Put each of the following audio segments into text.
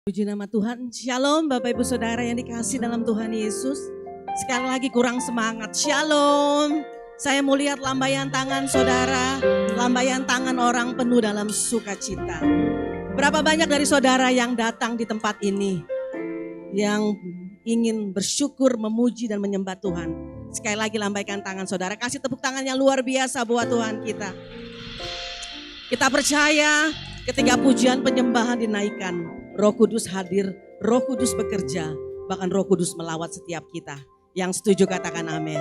Puji nama Tuhan. Shalom Bapak Ibu Saudara yang dikasihi dalam Tuhan Yesus. Sekali lagi kurang semangat. Shalom. Saya mau lihat lambaian tangan saudara, lambaian tangan orang penuh dalam sukacita. Berapa banyak dari saudara yang datang di tempat ini yang ingin bersyukur, memuji dan menyembah Tuhan. Sekali lagi lambaikan tangan saudara. Kasih tepuk tangan yang luar biasa buat Tuhan kita. Kita percaya ketika pujian penyembahan dinaikkan, Roh Kudus hadir, Roh Kudus bekerja, bahkan Roh Kudus melawat setiap kita. Yang setuju katakan amin.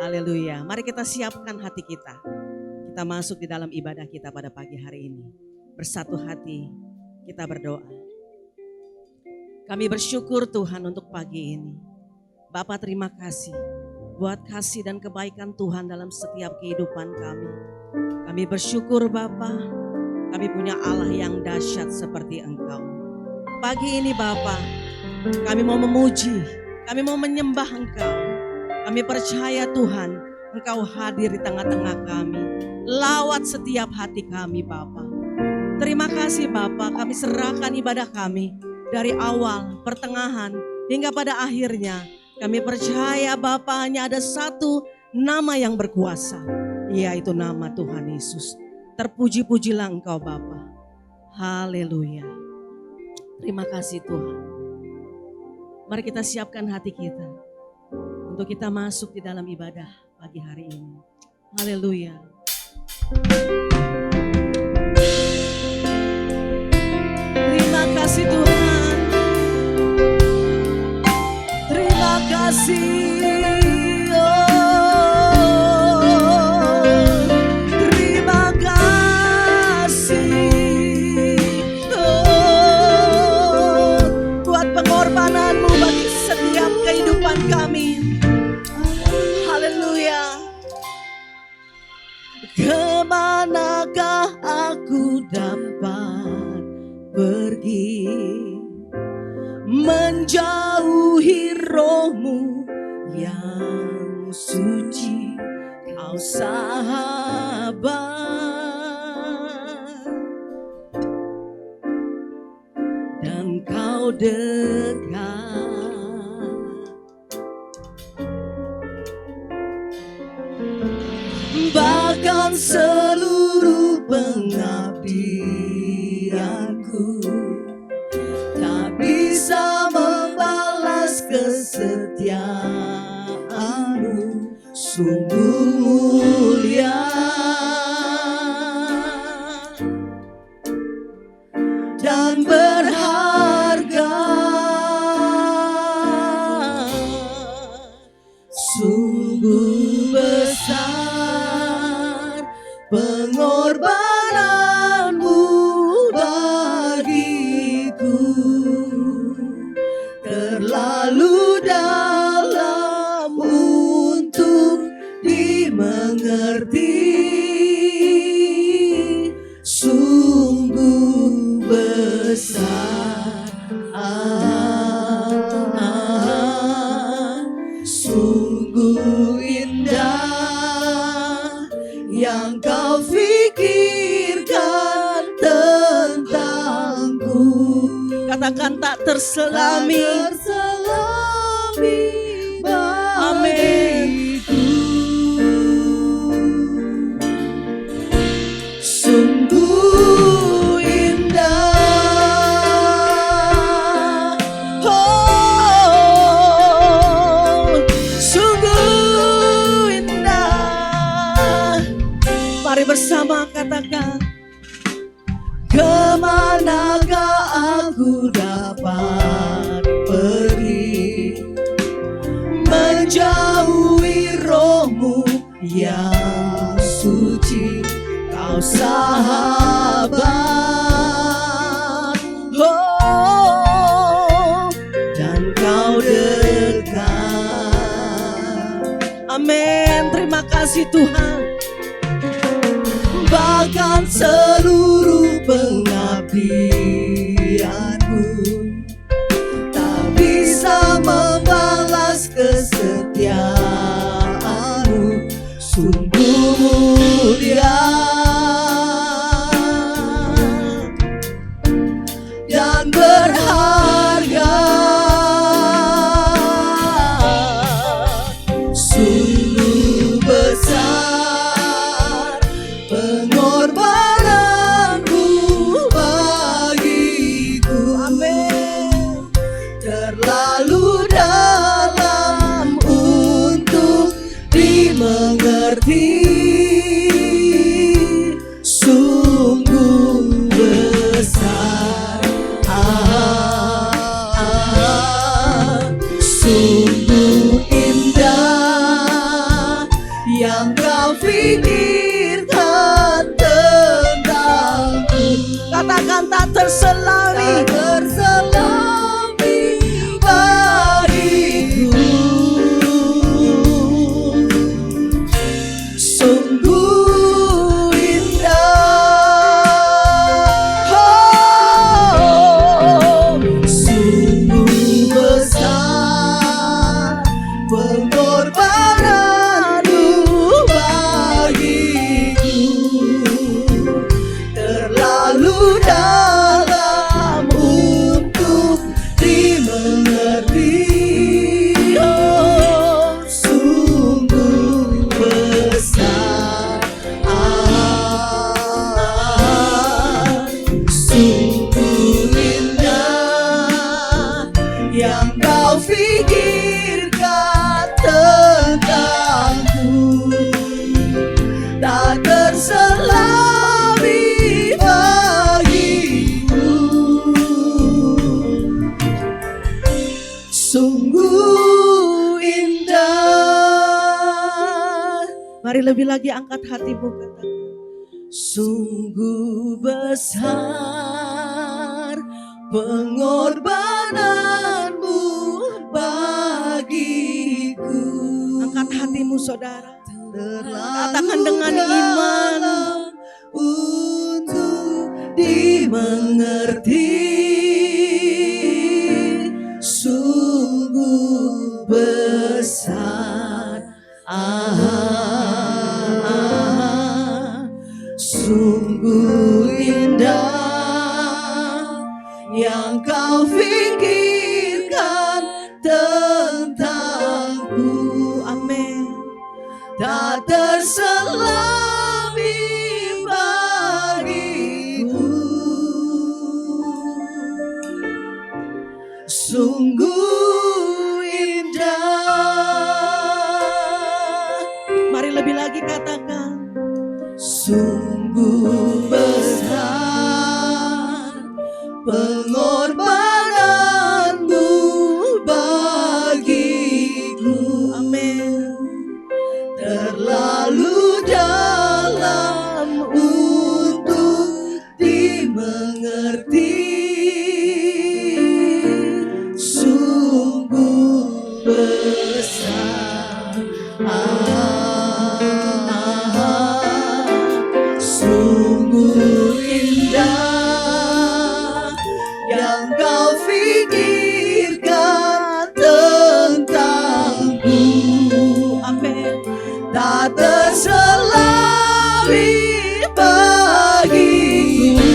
Haleluya. Mari kita siapkan hati kita. Kita masuk di dalam ibadah kita pada pagi hari ini. Bersatu hati kita berdoa. Kami bersyukur Tuhan untuk pagi ini. Bapa terima kasih buat kasih dan kebaikan Tuhan dalam setiap kehidupan kami. Kami bersyukur Bapa, kami punya Allah yang dahsyat seperti Engkau. Pagi ini Bapa, kami mau memuji, kami mau menyembah Engkau. Kami percaya Tuhan, Engkau hadir di tengah-tengah kami. Lawat setiap hati kami Bapa. Terima kasih Bapa, kami serahkan ibadah kami dari awal, pertengahan, hingga pada akhirnya. Kami percaya Bapa hanya ada satu nama yang berkuasa, yaitu nama Tuhan Yesus. Terpuji-pujilah Engkau Bapa. Haleluya. Terima kasih Tuhan. Mari kita siapkan hati kita untuk kita masuk di dalam ibadah pagi hari ini. Haleluya. Terima kasih Tuhan. Terima kasih. Kami, haleluya. Kemanakah aku dapat pergi, menjauhi rohmu yang suci, kau sahabat dan kau dekat. Bahkan seluruh pengabdianku tak bisa membalas kesetiaanmu, sungguh mulia dan berharga, sungguh besar pengorbananmu bagiku, terlalu dalam untuk dimengerti, sungguh besar, sungguh indah yang kau pikirkan tentangku. Katakan tak terselami, bagiku. Sungguh indah, oh, sungguh indah. Mari bersama katakan, kemanakah aku dapat pergi, menjauhi rohmu yang suci, kau sahabat, oh, dan kau dekat. Amin. Terima kasih Tuhan. Bahkan seluruh pengabdianku tak bisa membalas kesetiaanmu, sungguh mulia dan berharga. dimengerti, sungguh besar, sungguh indah yang kau pikirkan tentangku. Katakan tak terselami, Tak terselami bagiku. Sungguh indah, sungguh besar pengorbananmu bagiku, terlalu dalam untuk dimengerti. Oh, sungguh besar, sungguh indah yang kau pikirkan tentangku, tak terselami bagiku. Sungguh indah. mari lebih lagi angkat hatimu, katakan. Sungguh besar pengorbananmu bagiku. Angkat hatimu saudara, Terlalu katakan dengan iman. dalam untuk dimengerti, sungguh besar, sungguh indah yang kau pikirkan tentangku. Amin. Tak terselami bagiku, sungguh indah. Mari lebih lagi katakan. Sungguh besar pengorbananmu bagiku. Amin. Terlalu dalam untuk dimengerti, sungguh besar, sungguh indah yang kau pikirkan tentangku. Amin. Tak terselami bagiku,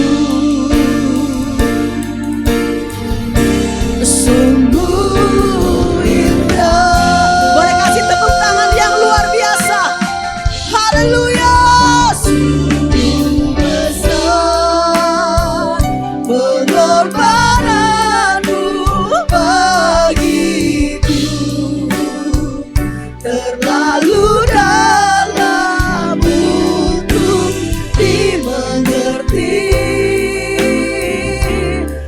sungguh indah. Boleh kasih tepuk tangan yang luar biasa. Haleluya. Sungguh besar pengorbananmu bagiku, terlalu dalam untuk dimengerti,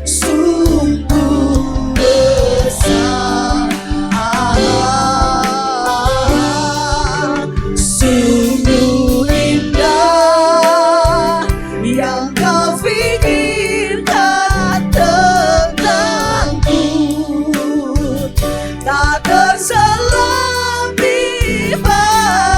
sungguh besar, sungguh indah yang kau pikirkan tentangku, tak terselami bagiku.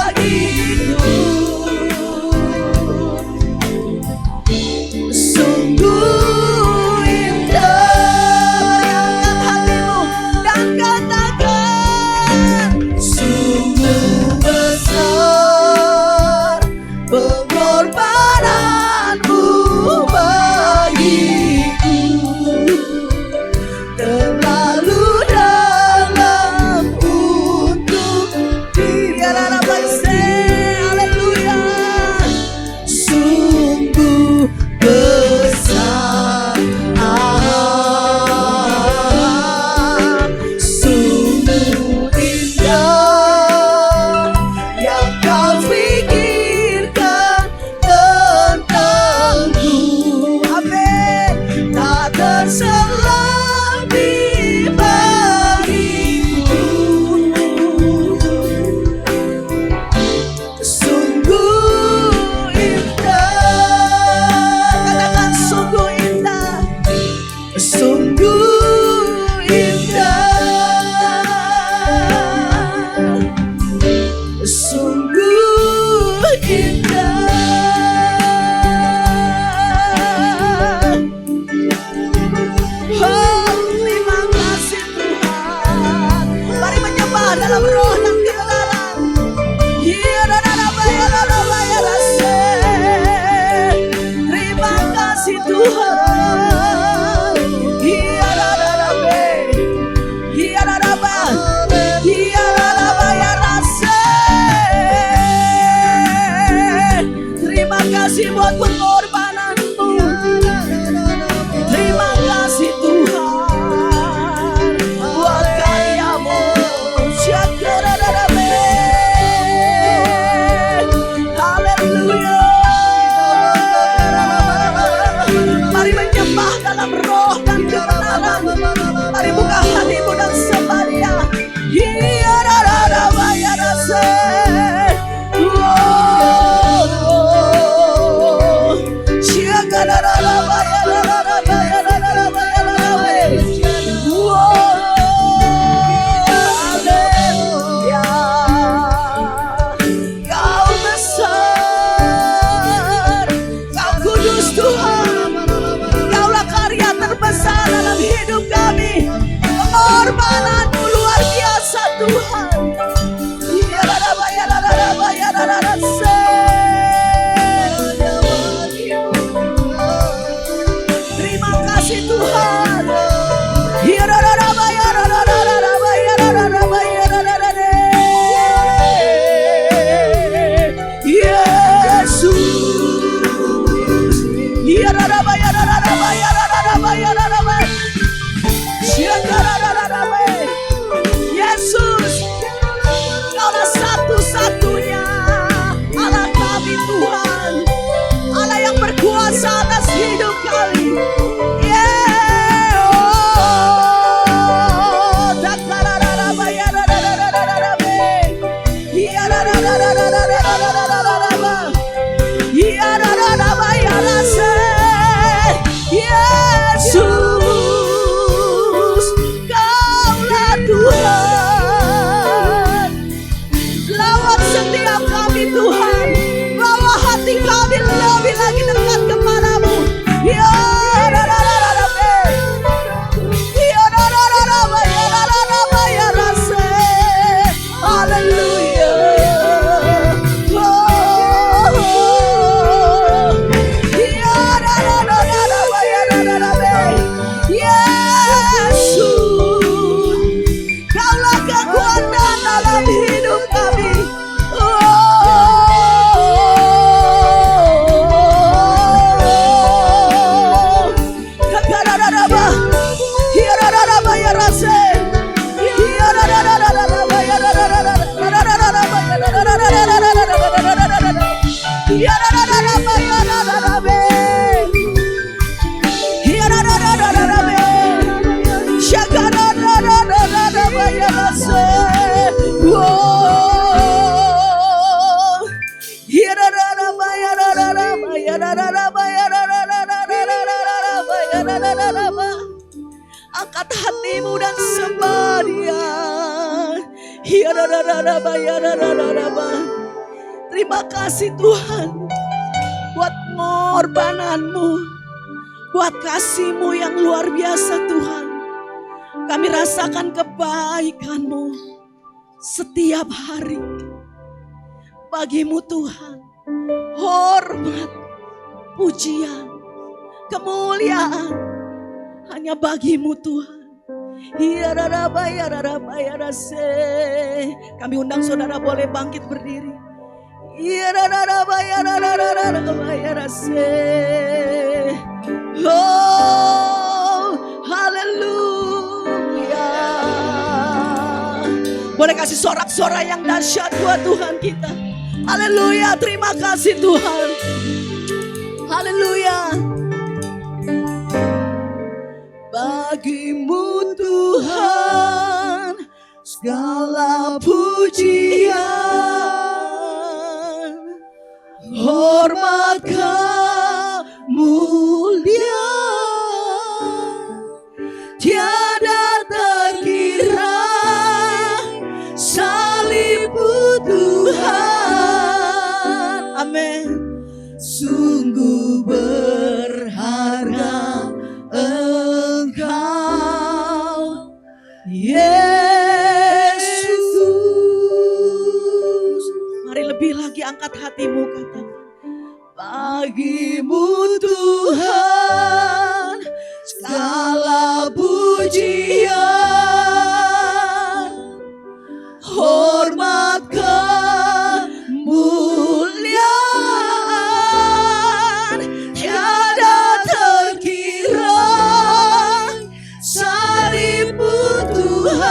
indah. Oh, terima kasih Tuhan. Mari menyembah dalam roh dan kebenaran. Terima kasih Tuhan. Terima kasih buat pengorbananmu. Terima kasih Tuhan buat karyamu. Haleluya. Mari menyembah dalam roh dan kebenaran. Mari buka hatimu dan sembah Dia. Kau besar, Kau kudus Tuhan. Kaulah karya terbesar dalam hidup kami. Pengorbananmu luar biasa Tuhan. Terima kasih Tuhan. Yesus, Kaulah satu-satunya Allah kami Tuhan, Allah yang berkuasa atas hidup kami. Yesus, Kaulah Tuhan. Lawat setiap kami Tuhan, bawa hati kami lebih lagi dekat kepadamu. Haleluya. Yesus, Kaulah kekuatan dalam hidup kami. Angkat hatimu dan sembah Dia. Terima kasih Tuhan buat pengorbananmu, buat kasih-Mu yang luar biasa Tuhan. Kami rasakan kebaikan-Mu setiap hari. Bagi-Mu Tuhan hormat, pujian, kemuliaan hanya bagi-Mu Tuhan. Kami undang saudara boleh bangkit berdiri. Oh, haleluya. Boleh kasih sorak-sorai yang dahsyat buat Tuhan kita. Haleluya, terima kasih Tuhan. Haleluya. Bagi-Mu Tuhan segala pujian, hormat kemuliaan tiada terkira. Salib-Mu Tuhan, kasih, angkat hatimu, katakan. Bagimu Tuhan segala pujian, hormat, kemuliaan tiada terkira. Salibmu Tuhan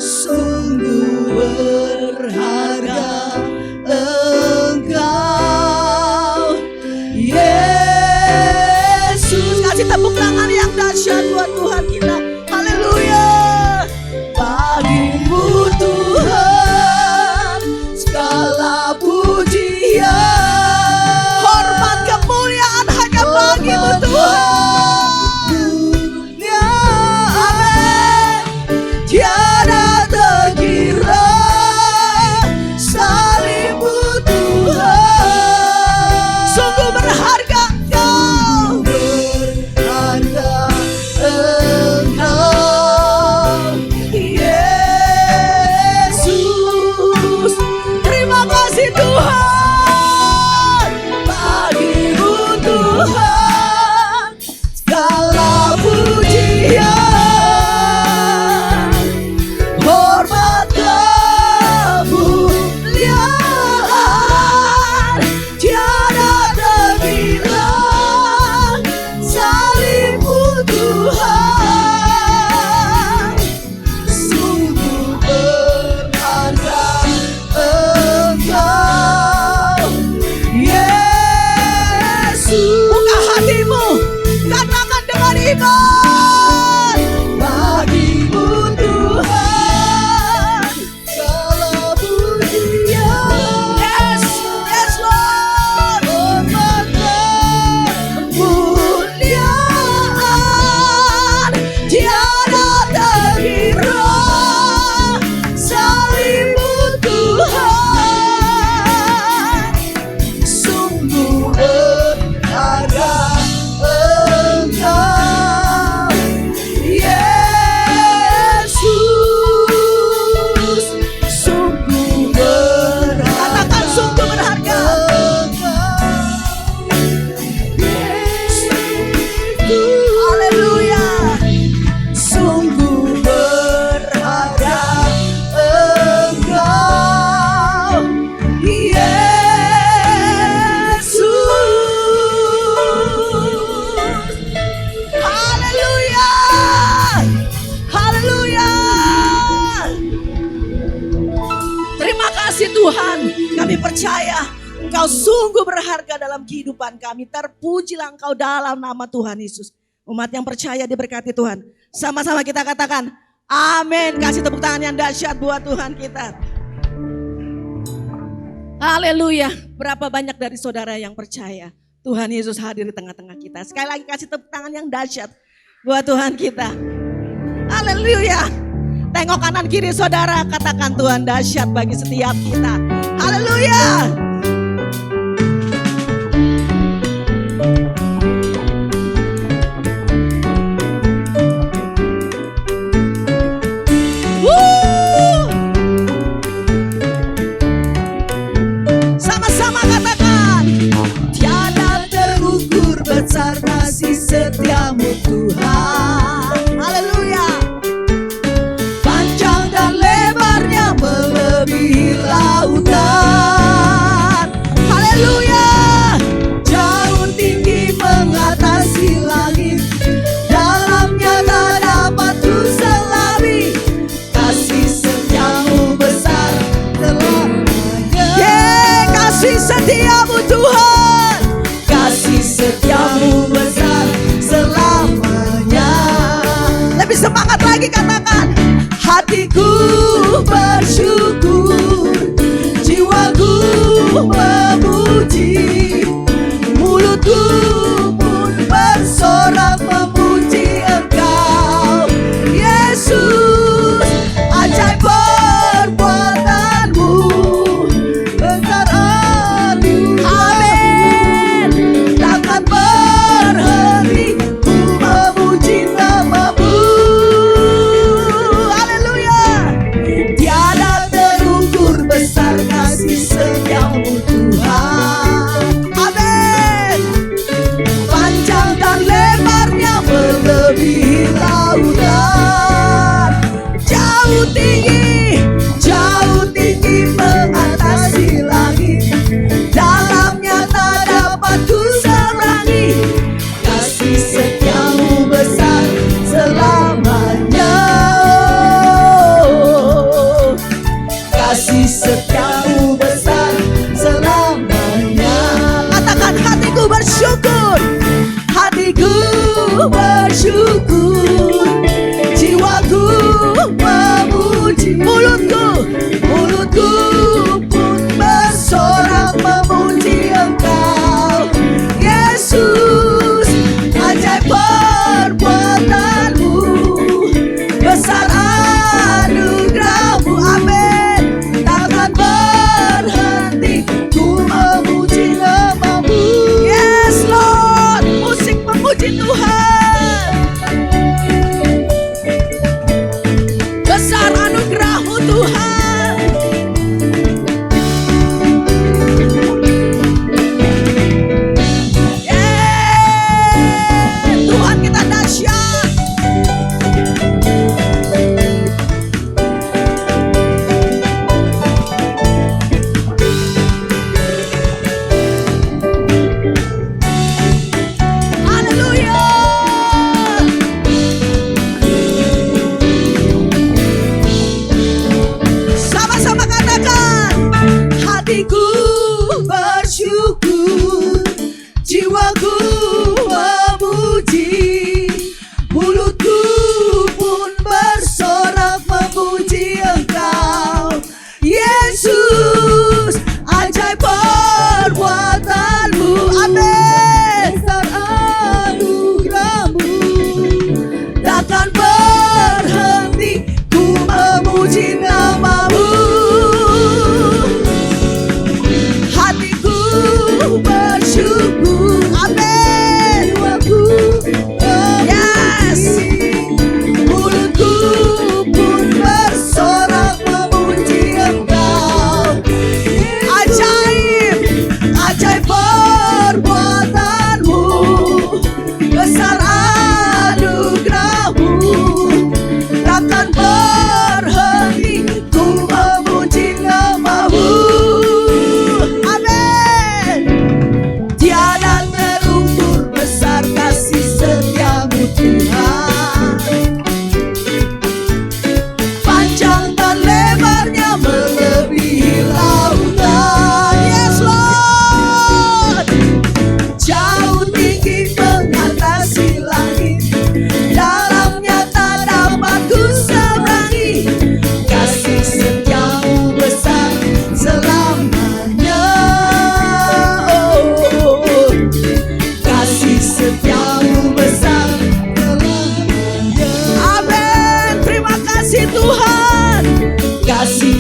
sungguh berharga. Engkau Yesus, kasih tepuk tangan yang dahsyat buat Tuhan kita. Haleluya. Bagimu Tuhan segala pujian, hormat, kemuliaan hanya bagimu Tuhan. Amin. Tiada terkira. Salibmu Tuhan sungguh berharga. Engkau berharga. Engkau Yesus. Terima kasih Tuhan. Bagimu Tuhan segala pujian, hormat, kemuliaan tiada terkira. Salibmu Tuhan sungguh berharga. Engkau Yesus. Buka hatimu, katakan dengan iman. Bagimu Tuhan segala pujian. Yes, yes Lord. Hormat, kemuliaan tiada terkira. Salibmu Tuhan sungguh berharga. Engkau Yesus sungguh berharga. Katakan sungguh berharga. Haleluya. Sungguh berharga. Engkau Yesus. Haleluya. Haleluya. Terima kasih Tuhan. Kami percaya Engkau sungguh berharga dalam kehidupan kami. Terpujilah Engkau dalam nama Tuhan Yesus. Umat yang percaya diberkati Tuhan. Sama-sama kita katakan amin. Kasih tepuk tangan yang dahsyat buat Tuhan kita. Haleluya. Berapa banyak dari saudara yang percaya Tuhan Yesus hadir di tengah-tengah kita. Sekali lagi kasih tepuk tangan yang dahsyat buat Tuhan kita. Haleluya. Tengok kanan kiri saudara, katakan Tuhan dahsyat bagi setiap kita. Haleluya. Sama-sama katakan, tiada terukur besar kasih setiamu Tuhan. Haleluya. Panjang dan lebarnya melebihi lautan. Haleluya. Jauh tinggi mengatasi langit, dalamnya tak dapat ku selami. Kasih setiamu besar selamanya. Kasih setiamu Tuhan, kasih setiamu besar selamanya. Lebih semangat lagi katakan, hatiku bersyukur, jiwaku memuji, mulutku pun bersorak memuji Engkau Yesus. Ajaib perbuatanmu, besar anugerahmu. Amin. Takkan berhenti ku memuji namamu. Haleluya. Tiada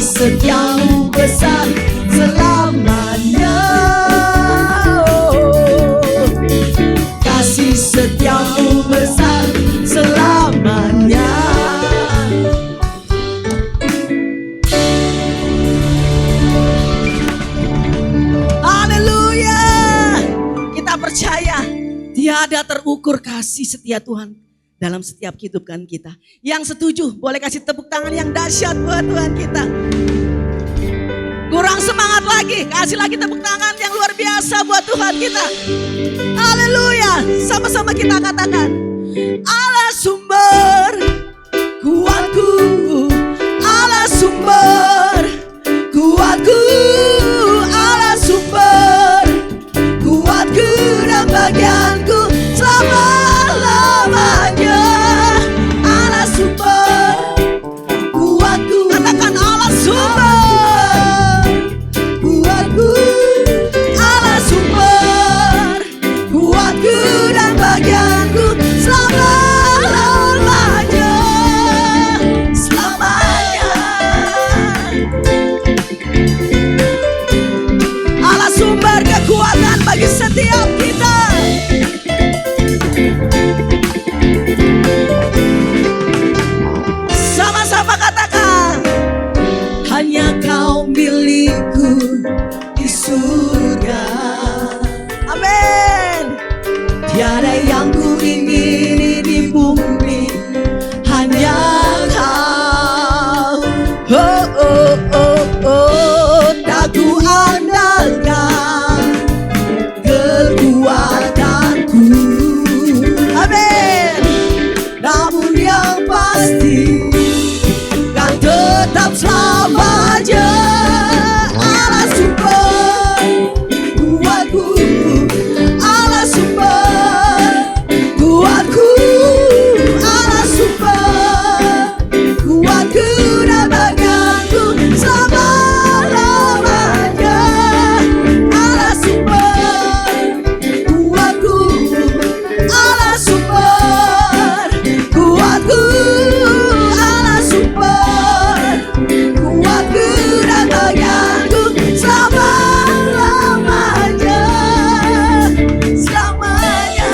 setiamu besar selamanya. Kasih setiamu besar selamanya. Haleluya. Kita percaya tiada terukur kasih setia Tuhan dalam setiap kehidupan kita. Yang setuju boleh kasih tepuk tangan yang dahsyat buat Tuhan kita. Kurang semangat lagi, kasih lagi tepuk tangan yang luar biasa buat Tuhan kita. Haleluya. Sama-sama kita katakan, Allah sumber kuatku, Allah sumber kuatku, Allah sumber kuatku dan bagianku selama-lamanya. Allah sumber kuatku, katakan Allah sumber kuatku, Allah sumber kuatku dan bagianku selama-lamanya. Selamanya. Allah sumber kekuatan bagi setiap kita. Sama-sama katakan, hanya kau milikku di surga. Amin. Tiada yang ku ingini di bumi, hanya kau. Oh, oh, oh, oh, tak ku andalkan kekuatanku. Amin. Namun yang pasti kan tetap selamanya. Allah sumber kuatku, Allah sumber kuatku, Allah sumber kuatku dan bagianku selama-lamanya. Allah sumber kuatku, Allah sumber kuatku, Allah sumber kuatku dan bagianku selama-lamanya. Selamanya.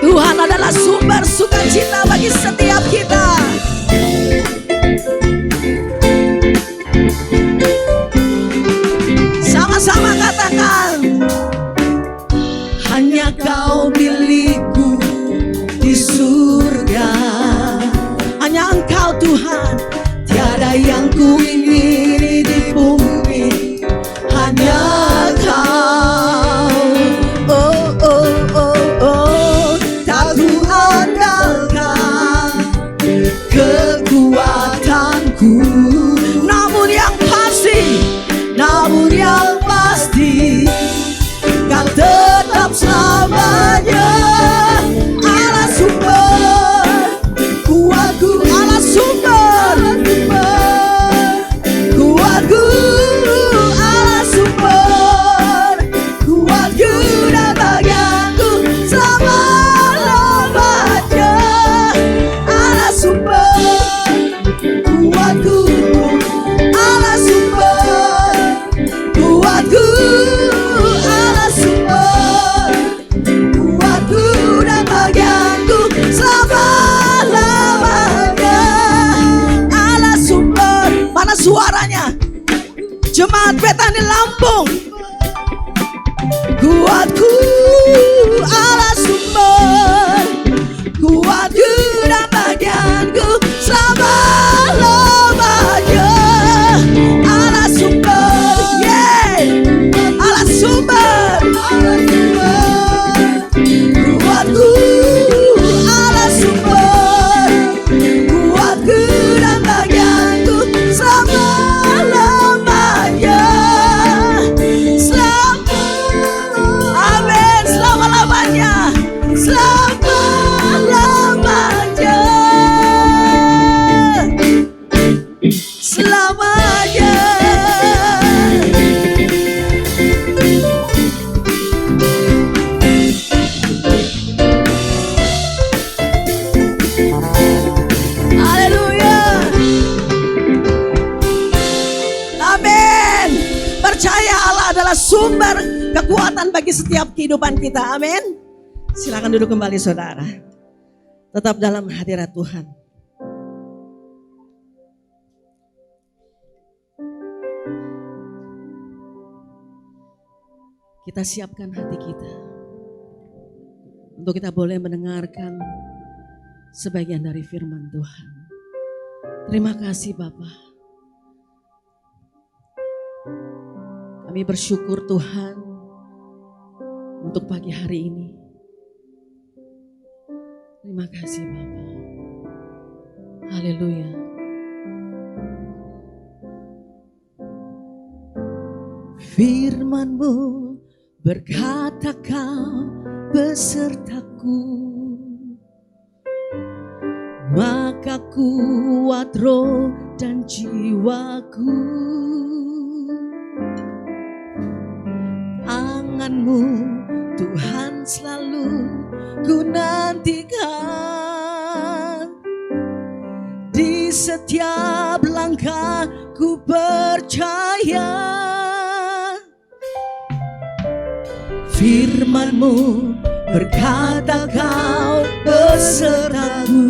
Tuhan adalah sumber sukacita bagi setiap kita. Sama-sama katakan, hanya kau milikku di surga. Hanya engkau Tuhan, tiada yang ku ingini di bumi, hanya kau. Oh, oh, oh, oh, tak ku andalkan kekuatanku. Namun yang pasti kan tetap selamanya. Allah sumber kuatku, Allah sumber kuatku, Allah sumber kuatku dan bagianku selama-lamanya. Allah sumber kuatku, Allah sumber kuatku, Allah sumber kuatku dan bagianku selama-lamanya. Allah sumber. Mana suaranya? Jemaat Betani Lampung. Kuatku, Allah sumber kuatku dan bagianku selama-lamanya. Allah sumber, yeah. Allah sumber, kuatku, Allah sumber kuatku dan bagianku selama-lamanya. Amin. adalah sumber kekuatan bagi setiap kehidupan kita. Amin. Silakan duduk kembali saudara. Tetap dalam hadirat Tuhan. Kita siapkan hati kita untuk kita boleh mendengarkan sebagian dari firman Tuhan. Terima kasih Bapa. Kami bersyukur Tuhan untuk pagi hari ini. Terima kasih Bapa. Haleluya. Firman-Mu berkata kau besertaku, maka kuat roh dan jiwaku. Tangan-Mu Tuhan selalu ku nantikan, di setiap langkah ku percaya. Firman-Mu berkata kau besertaku,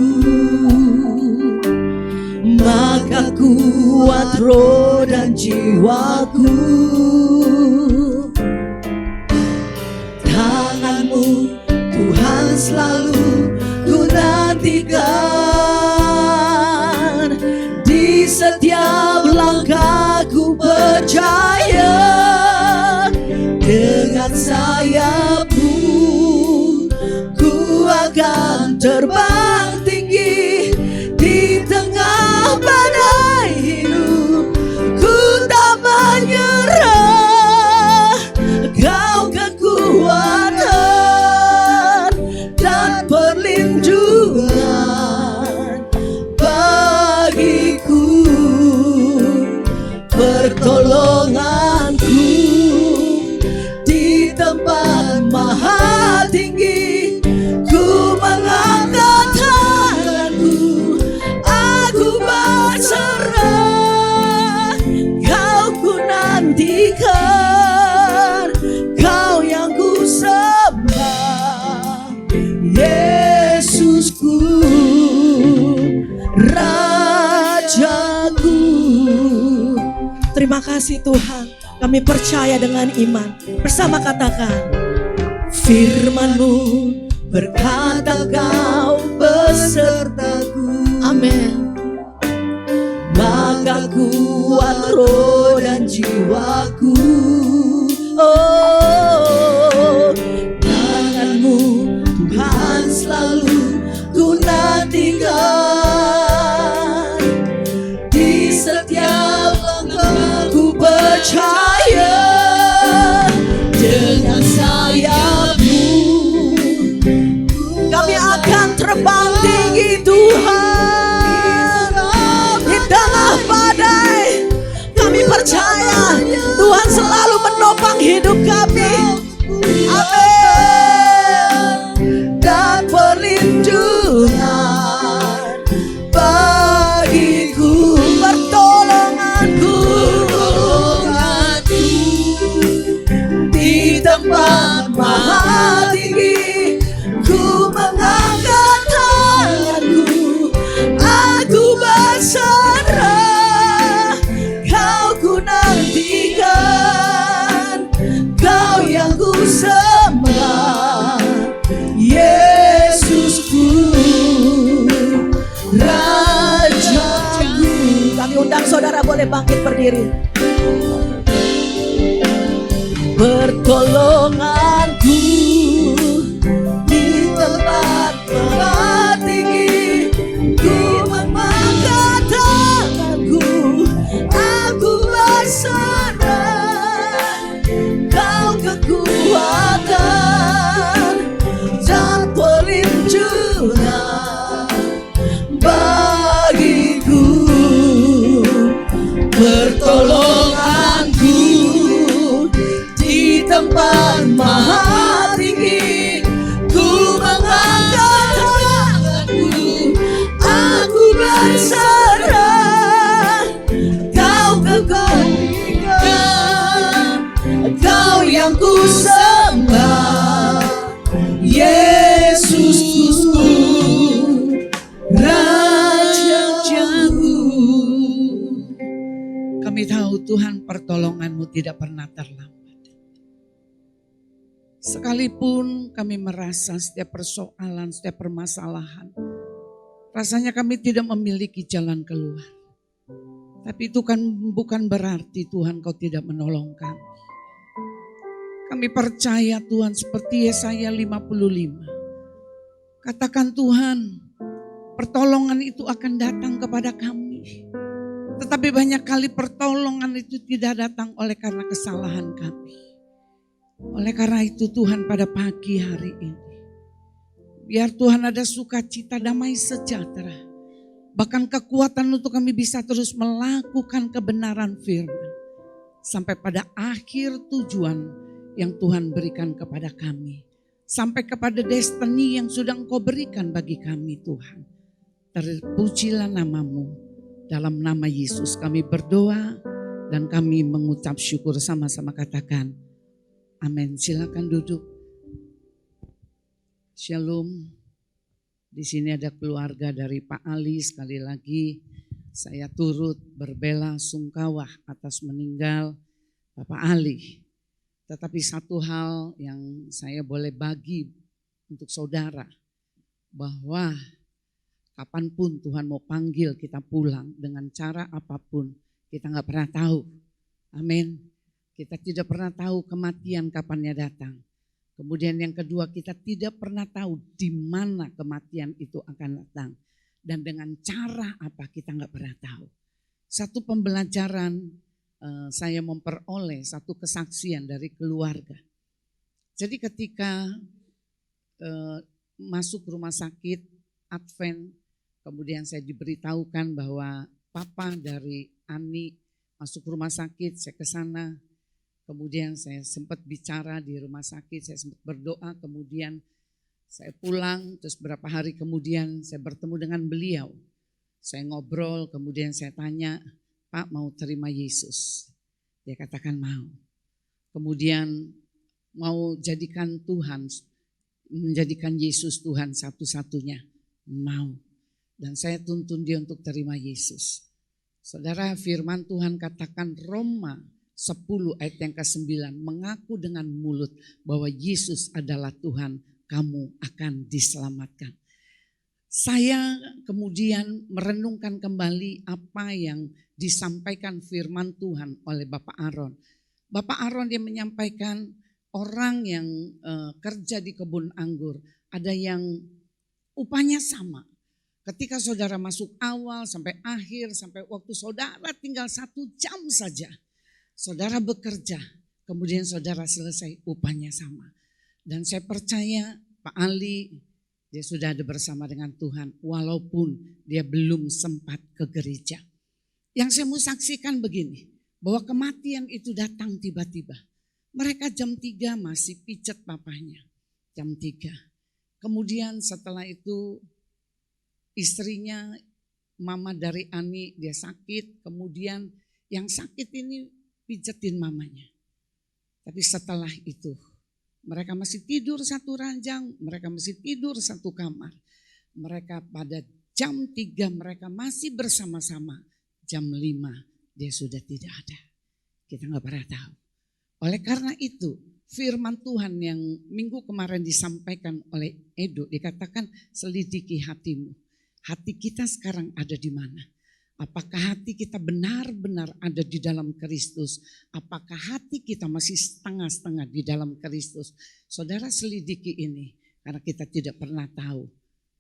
maka kuat roh dan jiwaku. Tangan-Mu Tuhan selalu ku nantikan, di setiap langkah ku percaya. Dengan sayap-Mu ku akan terbang tinggi di tengah badai hidup. Ku tak menyerah, Kau kekuatan dan perlindungan bagiku, pertolonganku di tempat maha tinggi. Ku mengangkat tanganku, aku berserah. Kau ku nantikan, Kau yang ku sembah, Yesusku, Rajaku. Terima kasih Tuhan. Kami percaya dengan iman. Bersama katakan, Firman-Mu berkata kau besertaku. Amin. Maka kuat roh dan jiwaku. Oh, tangan-Mu Tuhan selalu ku nantikan, di setiap langkah ku percaya. Dengan sayap-Mu kami akan terbang tinggi Tuhan. Di tengah badai kami percaya Tuhan selalu menopang hidup kami. Amin. Dan perlindungan bagiku, pertolonganku di tempat maha tinggi. Ku mengangkat tanganku, aku berserah. Kau ku nantikan, Kau yang ku sembah, Yesusku, Rajaku. Kami undang saudara boleh bangkit berdiri. Pertolonganku di tempat maha tinggi. Ku mengangkat tanganku, aku berserah. Kau kekuatan dan perlindungan bagiku, pertolonganku di tempat maha tinggi. Ku mengangkat tanganku, aku berserah. Kau kekuatan, Kau Kami tahu Tuhan pertolongan-Mu tidak pernah terlambat. Sekalipun kami merasa setiap persoalan, setiap permasalahan, rasanya kami tidak memiliki jalan keluar. Tapi itu kan bukan berarti Tuhan Kau tidak menolong kami. Kami percaya Tuhan seperti Yesaya 55. Katakan Tuhan, pertolongan itu akan datang kepada kami. Tetapi banyak kali pertolongan itu tidak datang oleh karena kesalahan kami. Oleh karena itu Tuhan pada pagi hari ini, biar Tuhan ada sukacita, damai sejahtera. Bahkan kekuatan untuk kami bisa terus melakukan kebenaran firman. Sampai pada akhir tujuan yang Tuhan berikan kepada kami. Sampai kepada destiny yang sudah Engkau berikan bagi kami Tuhan. Terpujilah nama-Mu. Dalam nama Yesus kami berdoa dan kami mengucap syukur sama-sama katakan amin. Silakan duduk. Shalom. Di sini ada keluarga dari Pak Ali. Sekali lagi saya turut berbela sungkawa atas meninggal Bapak Ali. Tetapi satu hal yang saya boleh bagi untuk saudara, bahwa kapanpun Tuhan mau panggil kita pulang dengan cara apapun, kita gak pernah tahu. Amin. Kita tidak pernah tahu kematian kapannya datang. Kemudian yang kedua, kita tidak pernah tahu di mana kematian itu akan datang. Dan dengan cara apa kita gak pernah tahu. Satu pembelajaran saya memperoleh satu kesaksian dari keluarga. Jadi ketika masuk rumah sakit Advent, kemudian saya diberitahukan bahwa papa dari Ani masuk rumah sakit, saya ke sana. Kemudian saya sempat bicara di rumah sakit, saya sempat berdoa, kemudian saya pulang, terus beberapa hari kemudian saya bertemu dengan beliau. Saya ngobrol, kemudian saya tanya, Pak mau terima Yesus? Dia katakan mau. Kemudian mau jadikan Tuhan, menjadikan Yesus Tuhan satu-satunya? Mau. Dan saya tuntun dia untuk terima Yesus. Saudara, firman Tuhan katakan Roma 10 ayat yang ke-9, mengaku dengan mulut bahwa Yesus adalah Tuhan, kamu akan diselamatkan. Saya kemudian merenungkan kembali apa yang disampaikan firman Tuhan oleh Bapak Aaron. Bapak Aaron dia menyampaikan orang yang kerja di kebun anggur, ada yang upahnya sama. Ketika saudara masuk awal sampai akhir, sampai waktu saudara tinggal 1 jam saja. Saudara bekerja, kemudian saudara selesai, upahnya sama. Dan saya percaya Pak Ali, dia sudah ada bersama dengan Tuhan walaupun dia belum sempat ke gereja. Yang saya mau saksikan begini, bahwa kematian itu datang tiba-tiba. Mereka jam 3 masih pijet papanya, jam 3. Kemudian setelah itu istrinya, mama dari Ani, dia sakit. Kemudian yang sakit ini pijetin mamanya. Tapi setelah itu mereka masih tidur satu ranjang, mereka masih tidur satu kamar. Mereka pada jam 3 mereka masih bersama-sama. Jam 5 dia sudah tidak ada. Kita gak pernah tahu. Oleh karena itu firman Tuhan yang minggu kemarin disampaikan oleh Edo, dikatakan selidiki hatimu. Hati kita sekarang ada di mana? Apakah hati kita benar-benar ada di dalam Kristus? Apakah hati kita masih setengah-setengah di dalam Kristus? Saudara selidiki ini karena kita tidak pernah tahu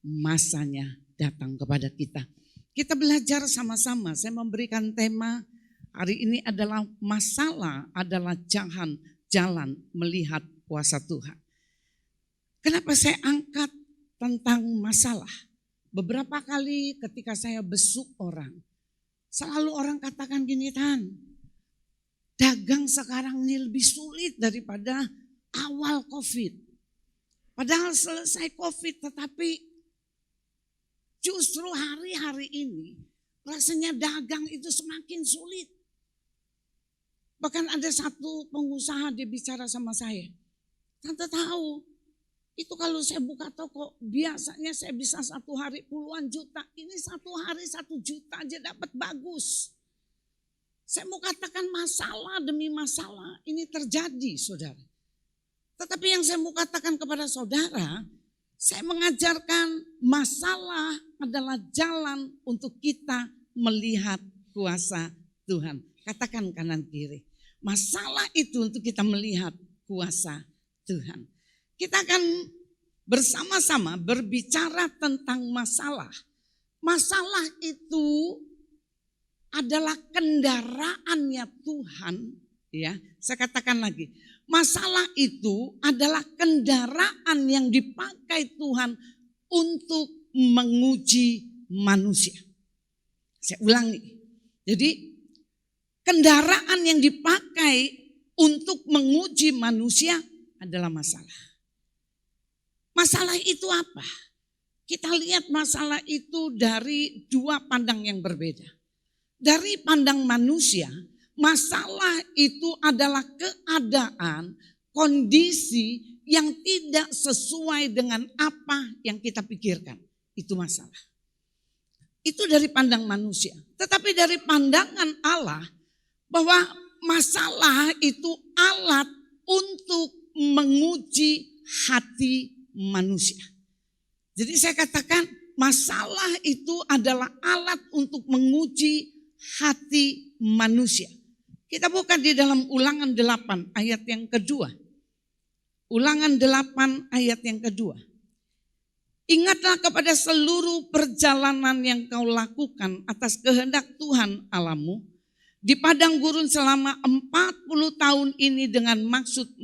masanya datang kepada kita. Kita belajar sama-sama. Saya memberikan tema hari ini adalah masalah adalah jalan melihat kuasa Tuhan. Kenapa saya angkat tentang masalah? Beberapa kali ketika saya besuk orang, selalu orang katakan gini, Tan, dagang sekarang ini lebih sulit daripada awal COVID. Padahal selesai COVID, tetapi justru hari-hari ini rasanya dagang itu semakin sulit. Bahkan ada satu pengusaha dia bicara sama saya, Tante tahu, itu kalau saya buka toko biasanya saya bisa 1 hari puluhan juta. Ini 1 hari 1 juta aja dapat bagus. Saya mau katakan masalah demi masalah ini terjadi, saudara. Tetapi yang saya mau katakan kepada saudara, saya mengajarkan masalah adalah jalan untuk kita melihat kuasa Tuhan. Katakan kanan kiri. Masalah itu untuk kita melihat kuasa Tuhan. Kita akan bersama-sama berbicara tentang masalah. Masalah itu adalah kendaraannya Tuhan, ya. Saya katakan lagi, masalah itu adalah kendaraan yang dipakai Tuhan untuk menguji manusia. Saya ulangi. Jadi kendaraan yang dipakai untuk menguji manusia adalah masalah. Masalah itu apa? Kita lihat masalah itu dari dua pandang yang berbeda. Dari pandang manusia, masalah itu adalah keadaan, kondisi yang tidak sesuai dengan apa yang kita pikirkan. Itu masalah. Itu dari pandang manusia. Tetapi dari pandangan Allah, bahwa masalah itu alat untuk menguji hati manusia. Jadi saya katakan masalah itu adalah alat untuk menguji hati manusia. Kita buka di dalam Ulangan 8 ayat yang kedua. Ulangan 8 ayat yang kedua. Ingatlah kepada seluruh perjalanan yang kau lakukan atas kehendak Tuhan Allahmu di padang gurun selama 40 tahun ini dengan maksud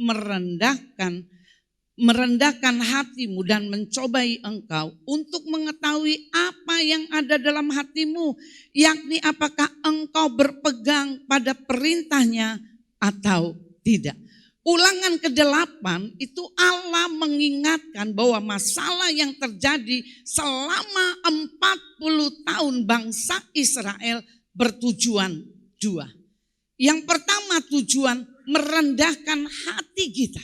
merendahkan hatimu dan mencobai engkau untuk mengetahui apa yang ada dalam hatimu, yakni apakah engkau berpegang pada perintahnya atau tidak. Ulangan ke-8 itu Allah mengingatkan bahwa masalah yang terjadi selama 40 tahun bangsa Israel bertujuan dua. Yang pertama tujuan merendahkan hati kita.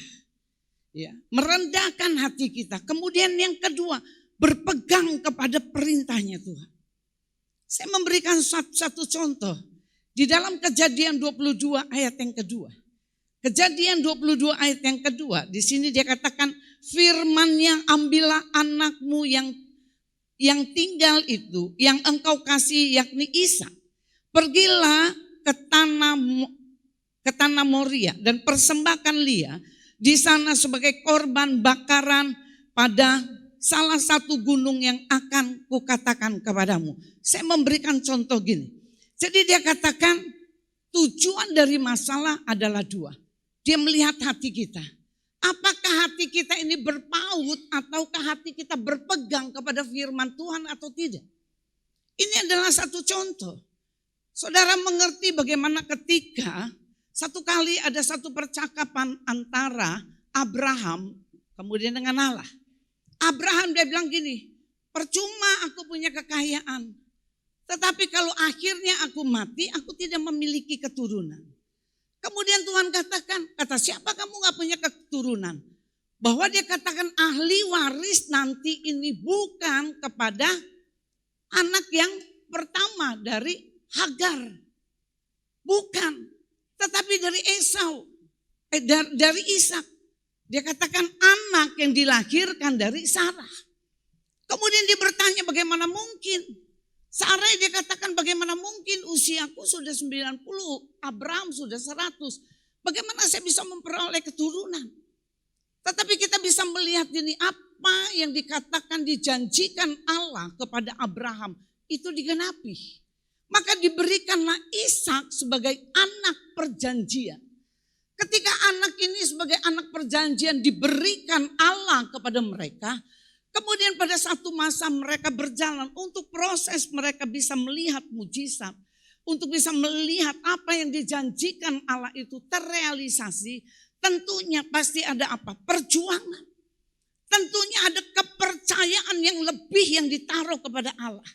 Ya, merendahkan hati kita. Kemudian yang kedua, berpegang kepada perintahnya Tuhan. Saya memberikan satu contoh. Di dalam Kejadian 22 ayat yang kedua. Kejadian 22 ayat yang kedua. Di sini dia katakan, firman-Nya ambillah anakmu yang tinggal itu, yang engkau kasih yakni Ishak. Pergilah ke tanah Moria dan persembahkan dia di sana sebagai korban bakaran pada salah satu gunung yang akan kukatakan kepadamu. Saya memberikan contoh gini. Jadi dia katakan tujuan dari masalah adalah dua. Dia melihat hati kita. Apakah hati kita ini berpaut ataukah hati kita berpegang kepada firman Tuhan atau tidak? Ini adalah satu contoh. Saudara mengerti bagaimana ketika satu kali ada satu percakapan antara Abraham kemudian dengan Allah. Abraham dia bilang gini, percuma aku punya kekayaan. Tetapi kalau akhirnya aku mati, aku tidak memiliki keturunan. Kemudian Tuhan katakan, kata siapa kamu gak punya keturunan? Bahwa dia katakan ahli waris nanti ini bukan kepada anak yang pertama dari Hagar. Bukan. Tetapi dari Esau, dari Ishak. Dia katakan anak yang dilahirkan dari Sarah. Kemudian dia bertanya bagaimana mungkin. Sarah dia katakan bagaimana mungkin usiaku sudah 90, Abraham sudah 100. Bagaimana saya bisa memperoleh keturunan? Tetapi kita bisa melihat ini apa yang dikatakan dijanjikan Allah kepada Abraham itu digenapi. Maka diberikanlah Ishak sebagai anak perjanjian. Ketika anak ini sebagai anak perjanjian diberikan Allah kepada mereka, kemudian pada satu masa mereka berjalan untuk proses mereka bisa melihat mujizat, untuk bisa melihat apa yang dijanjikan Allah itu terrealisasi, tentunya pasti ada apa? Perjuangan. Tentunya ada kepercayaan yang lebih yang ditaruh kepada Allah.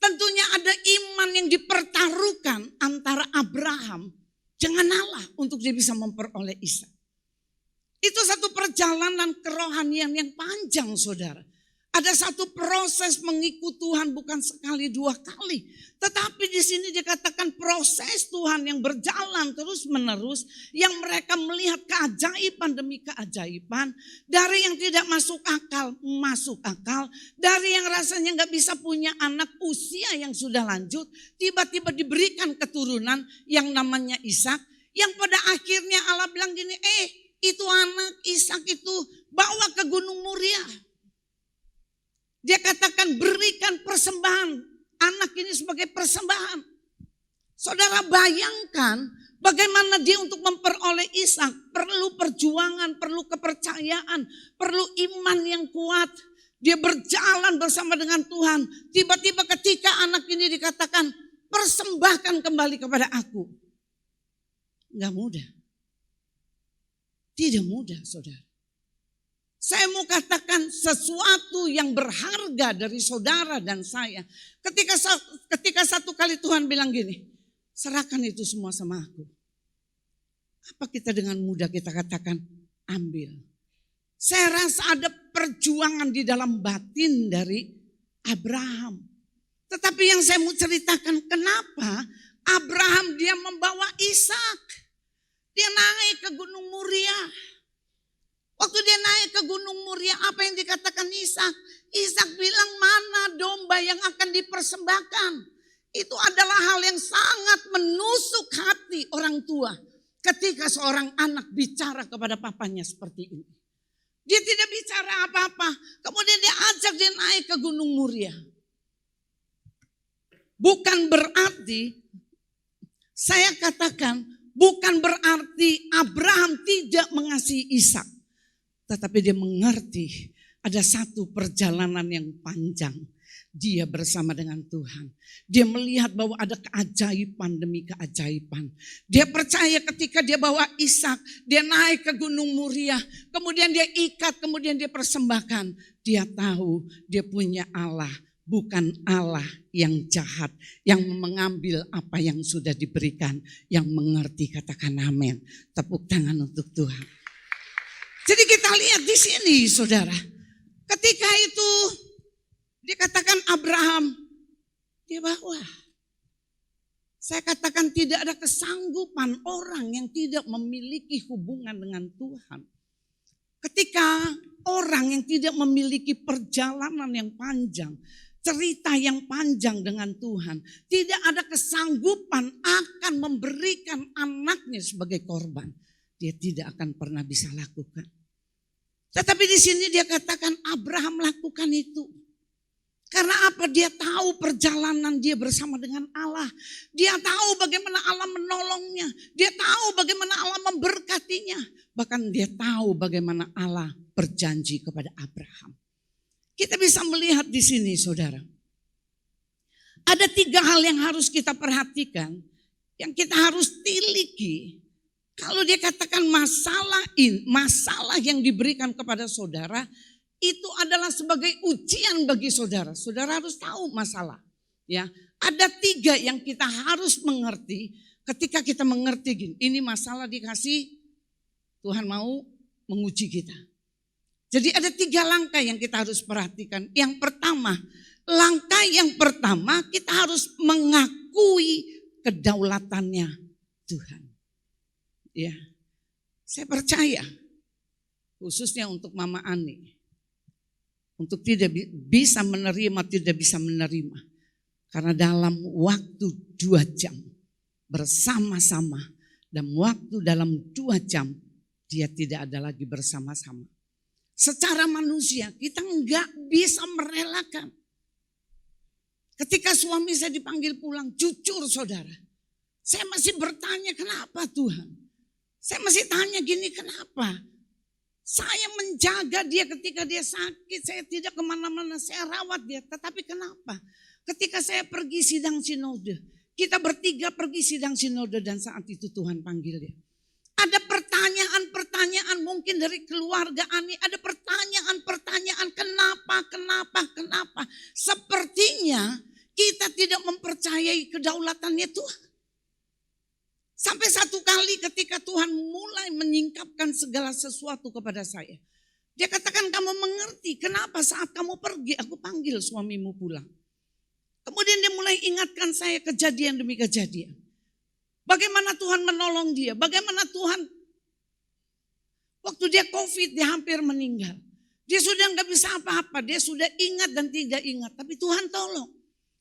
Tentunya ada iman yang dipertaruhkan antara Abraham dengan Allah untuk dia bisa memperoleh Ishak. Itu satu perjalanan kerohanian yang panjang, saudara. Ada satu proses mengikut Tuhan bukan sekali dua kali. Tetapi di sini dikatakan proses Tuhan yang berjalan terus menerus. Yang mereka melihat keajaiban demi keajaiban. Dari yang tidak masuk akal. Dari yang rasanya gak bisa punya anak usia yang sudah lanjut. Tiba-tiba diberikan keturunan yang namanya Ishak. Yang pada akhirnya Allah bilang gini, itu anak Ishak itu bawa ke Gunung Moria. Dia katakan berikan persembahan. Anak ini sebagai persembahan. Saudara bayangkan bagaimana dia untuk memperoleh Ishak. Perlu perjuangan, perlu kepercayaan, perlu iman yang kuat. Dia berjalan bersama dengan Tuhan. Tiba-tiba ketika anak ini dikatakan persembahkan kembali kepada aku. Enggak mudah. Tidak mudah saudara. Saya mau katakan sesuatu yang berharga dari saudara dan saya. Ketika satu kali Tuhan bilang gini, serahkan itu semua sama aku. Apa kita dengan mudah kita katakan, ambil. Saya rasa ada perjuangan di dalam batin dari Abraham. Tetapi yang saya mau ceritakan, kenapa Abraham dia membawa Ishak. Dia naik ke Gunung Moria. Waktu dia naik ke Gunung Moria, apa yang dikatakan Ishak? Ishak bilang, mana domba yang akan dipersembahkan? Itu adalah hal yang sangat menusuk hati orang tua. Ketika seorang anak bicara kepada papanya seperti ini. Dia tidak bicara apa-apa. Kemudian dia ajak dia naik ke Gunung Moria. Bukan berarti, saya katakan, bukan berarti Abraham tidak mengasihi Ishak. Tetapi dia mengerti ada satu perjalanan yang panjang. Dia bersama dengan Tuhan. Dia melihat bahwa ada keajaiban demi keajaiban. Dia percaya ketika dia bawa Ishak, dia naik ke Gunung Moria. Kemudian dia ikat, kemudian dia persembahkan. Dia tahu dia punya Allah. Bukan Allah yang jahat. Yang mengambil apa yang sudah diberikan. Yang mengerti, katakan amin. Tepuk tangan untuk Tuhan. Jadi kita lihat di sini saudara. Ketika itu dikatakan Abraham, dia bawa. Saya katakan tidak ada kesanggupan orang yang tidak memiliki hubungan dengan Tuhan. Ketika orang yang tidak memiliki perjalanan yang panjang, cerita yang panjang dengan Tuhan, tidak ada kesanggupan akan memberikan anaknya sebagai korban. Dia tidak akan pernah bisa lakukan. Tetapi di sini dia katakan Abraham lakukan itu. Karena apa? Dia tahu perjalanan dia bersama dengan Allah. Dia tahu bagaimana Allah menolongnya. Dia tahu bagaimana Allah memberkatinya. Bahkan dia tahu bagaimana Allah berjanji kepada Abraham. Kita bisa melihat di sini saudara. Ada 3 hal yang harus kita perhatikan. Yang kita harus tiliki. Kalau dia katakan masalah yang diberikan kepada saudara itu adalah sebagai ujian bagi saudara. Saudara harus tahu masalah. Ya, ada 3 yang kita harus mengerti. Ketika kita mengerti gini, ini masalah dikasih Tuhan mau menguji kita. Jadi ada 3 langkah yang kita harus perhatikan. Yang pertama, langkah yang pertama kita harus mengakui kedaulatannya Tuhan. Ya, saya percaya khususnya untuk Mama Ani, untuk tidak bisa menerima, tidak bisa menerima. Karena dalam waktu 2 jam bersama-sama dan waktu dalam 2 jam dia tidak ada lagi bersama-sama. Secara manusia kita enggak bisa merelakan. Ketika suami saya dipanggil pulang, jujur saudara, saya masih bertanya kenapa Tuhan? Saya masih tanya gini, kenapa? Saya menjaga dia ketika dia sakit, saya tidak kemana-mana, saya rawat dia. Tetapi kenapa? Ketika saya pergi sidang sinode, kita bertiga pergi sidang sinode dan saat itu Tuhan panggil dia. Ada pertanyaan-pertanyaan mungkin dari keluarga Ani, ada pertanyaan-pertanyaan kenapa. Sepertinya kita tidak mempercayai kedaulatannya Tuhan. Sampai satu kali ketika Tuhan mulai menyingkapkan segala sesuatu kepada saya. Dia katakan kamu mengerti kenapa saat kamu pergi aku panggil suamimu pulang. Kemudian dia mulai ingatkan saya kejadian demi kejadian. Bagaimana Tuhan menolong dia, bagaimana Tuhan waktu dia COVID dia hampir meninggal. Dia sudah nggak bisa apa-apa, dia sudah ingat dan tidak ingat. Tapi Tuhan tolong.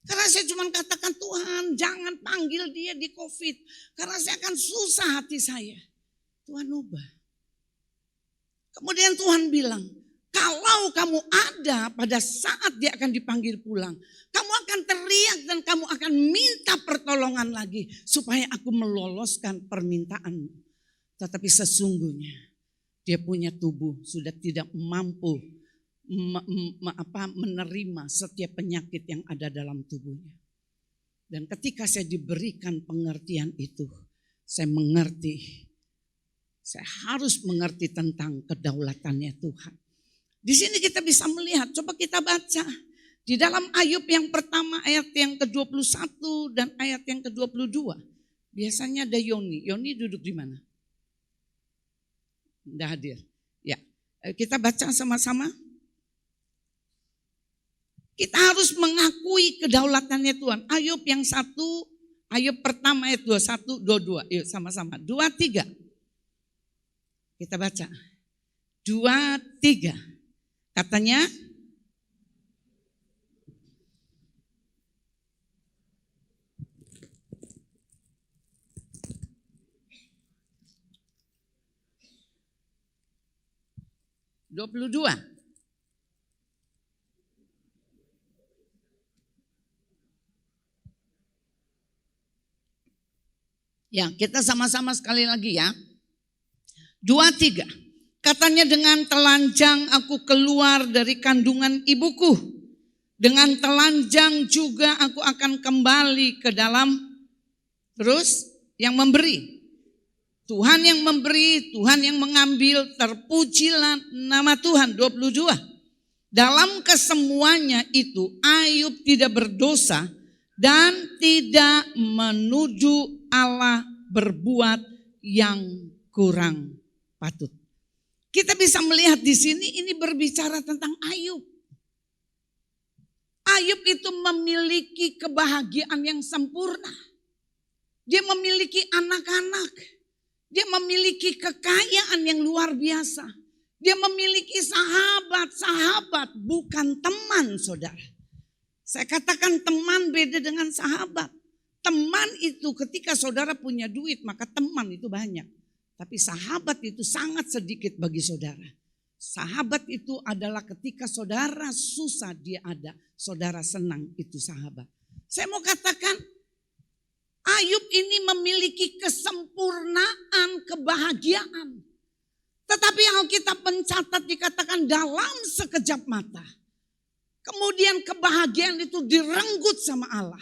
Karena saya cuma katakan Tuhan jangan panggil dia di COVID. Karena saya akan susah hati saya. Tuhan ubah. Kemudian Tuhan bilang, kalau kamu ada pada saat dia akan dipanggil pulang. Kamu akan teriak dan kamu akan minta pertolongan lagi. Supaya aku meloloskan permintaanmu. Tetapi sesungguhnya dia punya tubuh sudah tidak mampu menerima setiap penyakit yang ada dalam tubuhnya. Dan ketika saya diberikan pengertian itu, saya mengerti, saya harus mengerti tentang kedaulatannya Tuhan. Di sini kita bisa melihat, coba kita baca di dalam Ayub yang pertama ayat yang ke-21 dan ayat yang ke-22. Biasanya ada Yoni. Yoni duduk di mana? Tidak hadir. Ya, kita baca sama-sama. Kita harus mengakui kedaulatannya Tuhan. Ayub yang 1, Ayub pertama ayat 21, 22. Yuk sama-sama. 2, 3. Kita baca. 2, 3. Katanya, (22) Ya, kita sama-sama sekali lagi ya. 2, 3. Katanya dengan telanjang aku keluar dari kandungan ibuku. Dengan telanjang juga aku akan kembali ke dalam. Terus yang memberi. Tuhan yang memberi, Tuhan yang mengambil, terpujilah nama Tuhan. 22. Dalam kesemuanya itu Ayub tidak berdosa dan tidak menuju Allah berbuat yang kurang patut. Kita bisa melihat di sini ini berbicara tentang Ayub. Ayub itu memiliki kebahagiaan yang sempurna. Dia memiliki anak-anak. Dia memiliki kekayaan yang luar biasa. Dia memiliki sahabat-sahabat, bukan teman, saudara. Saya katakan teman beda dengan sahabat. Teman itu ketika saudara punya duit, maka teman itu banyak. Tapi sahabat itu sangat sedikit bagi saudara. Sahabat itu adalah ketika saudara susah dia ada, saudara senang itu sahabat. Saya mau katakan, Ayub ini memiliki kesempurnaan kebahagiaan. Tetapi Alkitab mencatat dikatakan dalam sekejap mata. Kemudian kebahagiaan itu direnggut sama Allah.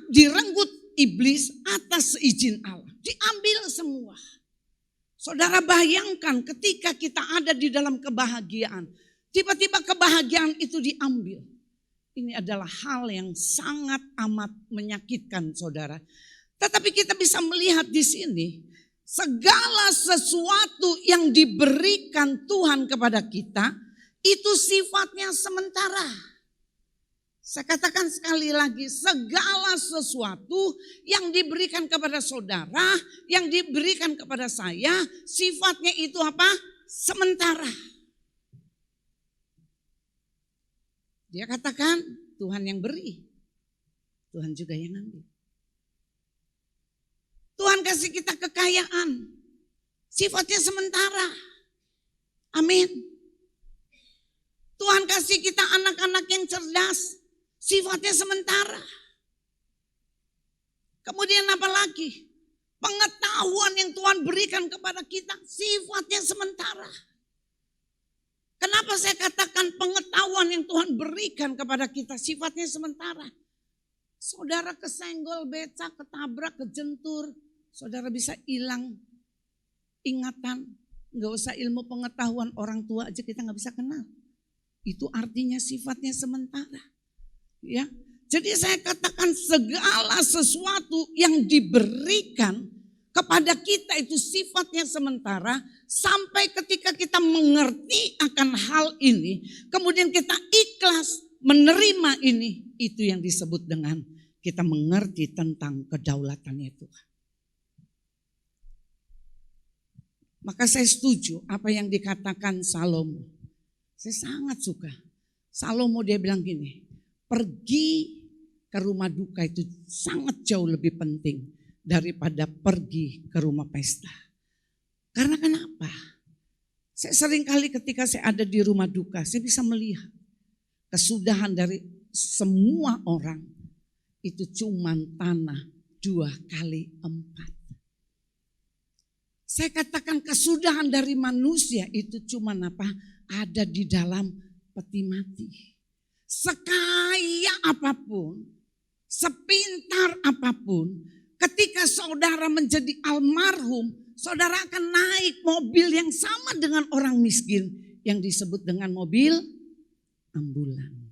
Direnggut iblis atas seizin Allah. Diambil semua. Saudara bayangkan ketika kita ada di dalam kebahagiaan. Tiba-tiba kebahagiaan itu diambil. Ini adalah hal yang sangat amat menyakitkan saudara. Tetapi kita bisa melihat di sini. Segala sesuatu yang diberikan Tuhan kepada kita. Itu sifatnya sementara. Saya katakan sekali lagi, segala sesuatu yang diberikan kepada saudara, yang diberikan kepada saya, sifatnya itu apa? Sementara. Dia katakan, Tuhan yang beri, Tuhan juga yang ambil. Tuhan kasih kita kekayaan, sifatnya sementara. Amin. Tuhan kasih kita anak-anak yang cerdas, sifatnya sementara. Kemudian apa lagi? Pengetahuan yang Tuhan berikan kepada kita, sifatnya sementara. Kenapa saya katakan pengetahuan yang Tuhan berikan kepada kita, sifatnya sementara? Saudara kesenggol beca, ketabrak, kejentur, saudara bisa hilang ingatan. Gak usah ilmu pengetahuan orang tua aja kita gak bisa kenal. Itu artinya sifatnya sementara. Ya, jadi saya katakan segala sesuatu yang diberikan kepada kita itu sifatnya sementara sampai ketika kita mengerti akan hal ini, kemudian kita ikhlas menerima ini, itu yang disebut dengan kita mengerti tentang kedaulatannya Tuhan. Maka saya setuju apa yang dikatakan Salomo. Saya sangat suka. Salomo dia bilang gini, pergi ke rumah duka itu sangat jauh lebih penting daripada pergi ke rumah pesta. Karena kenapa? Saya sering kali ketika saya ada di rumah duka, saya bisa melihat kesudahan dari semua orang itu cuma tanah 2x4. Saya katakan kesudahan dari manusia itu cuma apa? Ada di dalam peti mati. Sekaya apapun, sepintar apapun, ketika saudara menjadi almarhum, saudara akan naik mobil yang sama dengan orang miskin yang disebut dengan mobil ambulan.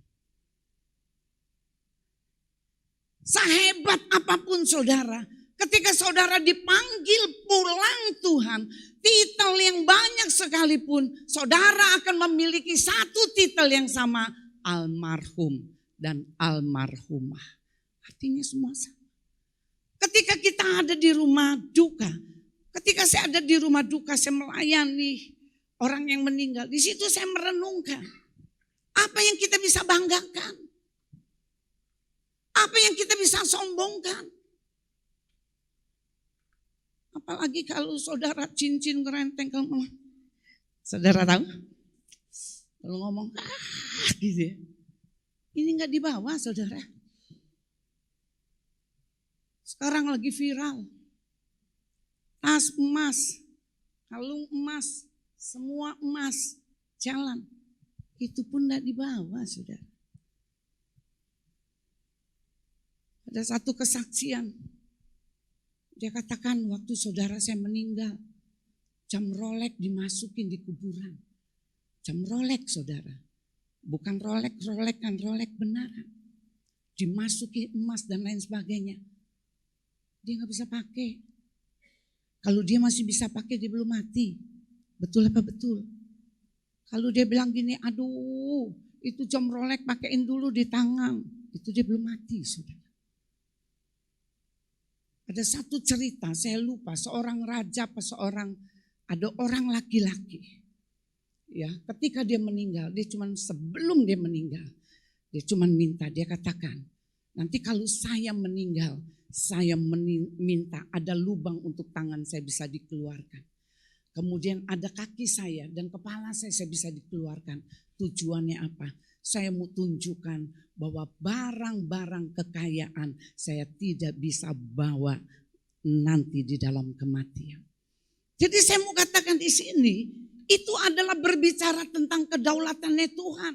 Sehebat apapun saudara, ketika saudara dipanggil pulang Tuhan, titel yang banyak sekalipun, saudara akan memiliki satu titel yang sama, almarhum dan almarhumah. Artinya semua sama. Ketika kita ada di rumah duka, ketika saya ada di rumah duka, saya melayani orang yang meninggal. Di situ saya merenungkan, apa yang kita bisa banggakan? Apa yang kita bisa sombongkan? Apalagi kalau saudara cincin kerenteng, kalau saudara tahu? Kalau ngomong, gitu ya. Ini gak dibawa saudara. Sekarang lagi viral. Tas emas, kalung emas, semua emas, jalan. Itu pun gak dibawa saudara. Ada satu kesaksian. Dia katakan waktu saudara saya meninggal, jam Rolex dimasukin di kuburan. Jam Rolex saudara. Bukan Rolex kan Rolex benaran. Dimasuki emas dan lain sebagainya. Dia gak bisa pakai. Kalau dia masih bisa pakai dia belum mati. Betul apa betul? Kalau dia bilang gini, aduh itu jam Rolex pakein dulu di tangan. Itu dia belum mati saudara. Ada satu cerita, saya lupa, seorang raja apa ada orang laki-laki. Ya, ketika dia meninggal, sebelum dia meninggal, dia cuma minta, dia katakan, nanti kalau saya meninggal, saya minta ada lubang untuk tangan saya bisa dikeluarkan. Kemudian ada kaki saya dan kepala saya bisa dikeluarkan. Tujuannya apa? Saya mau tunjukkan bahwa barang-barang kekayaan saya tidak bisa bawa nanti di dalam kematian. Jadi saya mau katakan di sini, itu adalah berbicara tentang kedaulatannya Tuhan.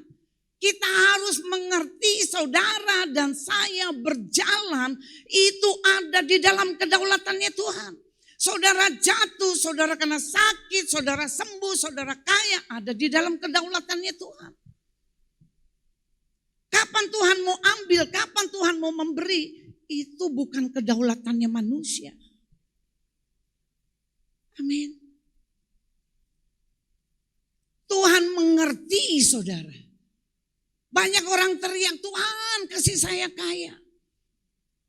Kita harus mengerti saudara dan saya berjalan itu ada di dalam kedaulatannya Tuhan. Saudara jatuh, saudara kena sakit, saudara sembuh, saudara kaya, ada di dalam kedaulatannya Tuhan. Kapan Tuhan mau ambil, kapan Tuhan mau memberi, itu bukan kedaulatannya manusia. Amin. Tuhan mengerti saudara. Banyak orang teriak, Tuhan kasih saya kaya.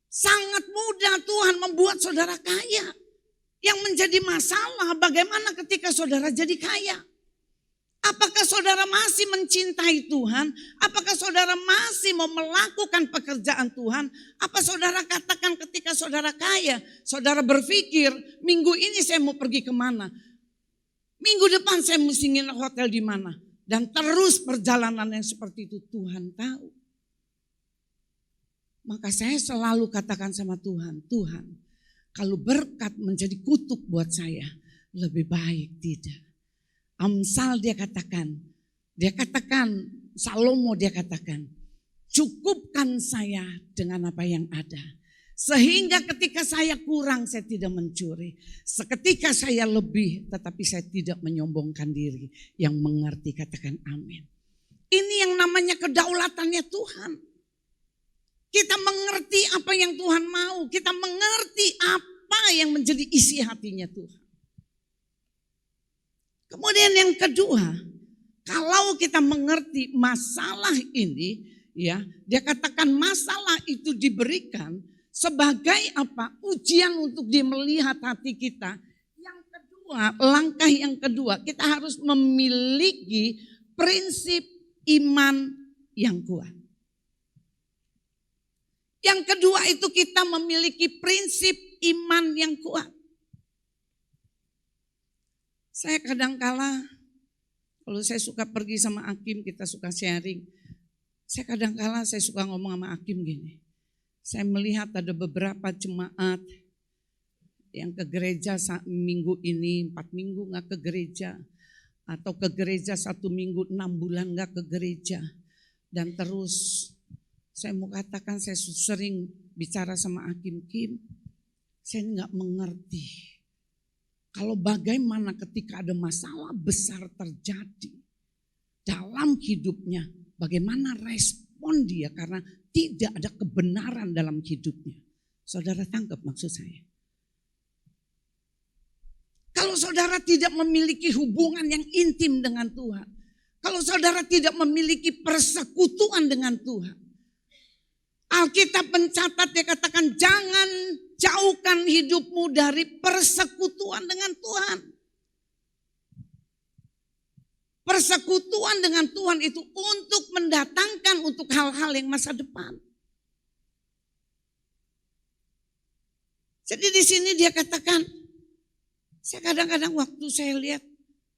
Sangat mudah Tuhan membuat saudara kaya. Yang menjadi masalah bagaimana ketika saudara jadi kaya. Apakah saudara masih mencintai Tuhan? Apakah saudara masih mau melakukan pekerjaan Tuhan? Apa saudara katakan ketika saudara kaya? Saudara berpikir minggu ini saya mau pergi kemana? Minggu depan saya mesti nginep hotel di mana? Dan terus perjalanan yang seperti itu Tuhan tahu. Maka saya selalu katakan sama Tuhan, Tuhan kalau berkat menjadi kutuk buat saya lebih baik tidak. Amsal dia katakan, Salomo dia katakan, cukupkan saya dengan apa yang ada. Sehingga ketika saya kurang saya tidak mencuri. Seketika saya lebih tetapi saya tidak menyombongkan diri. Yang mengerti katakan amin. Ini yang namanya kedaulatannya Tuhan. Kita mengerti apa yang Tuhan mau. Kita mengerti apa yang menjadi isi hati hatinya Tuhan. Kemudian yang kedua, kalau kita mengerti masalah ini, ya, dia katakan masalah itu diberikan sebagai apa? Ujian untuk dia melihat hati kita. Yang kedua, langkah yang kedua, kita harus memiliki prinsip iman yang kuat. Yang kedua itu kita memiliki prinsip iman yang kuat. Saya kadangkala, kalau saya suka pergi sama Hakim, kita suka sharing. Saya kadangkala saya suka ngomong sama Hakim gini. Saya melihat ada beberapa jemaat yang ke gereja minggu ini, 4 minggu gak ke gereja. Atau ke gereja 1 minggu, 6 bulan gak ke gereja. Dan terus saya mau katakan saya sering bicara sama Hakim, Kim, saya gak mengerti. Kalau bagaimana ketika ada masalah besar terjadi dalam hidupnya, bagaimana respon dia karena tidak ada kebenaran dalam hidupnya. Saudara tangkap maksud saya? Kalau saudara tidak memiliki hubungan yang intim dengan Tuhan, kalau saudara tidak memiliki persekutuan dengan Tuhan, Alkitab mencatat, dia katakan jangan jauhkan hidupmu dari persekutuan dengan Tuhan. Persekutuan dengan Tuhan itu untuk mendatangkan untuk hal-hal yang masa depan. Jadi di sini dia katakan, saya kadang-kadang waktu saya lihat,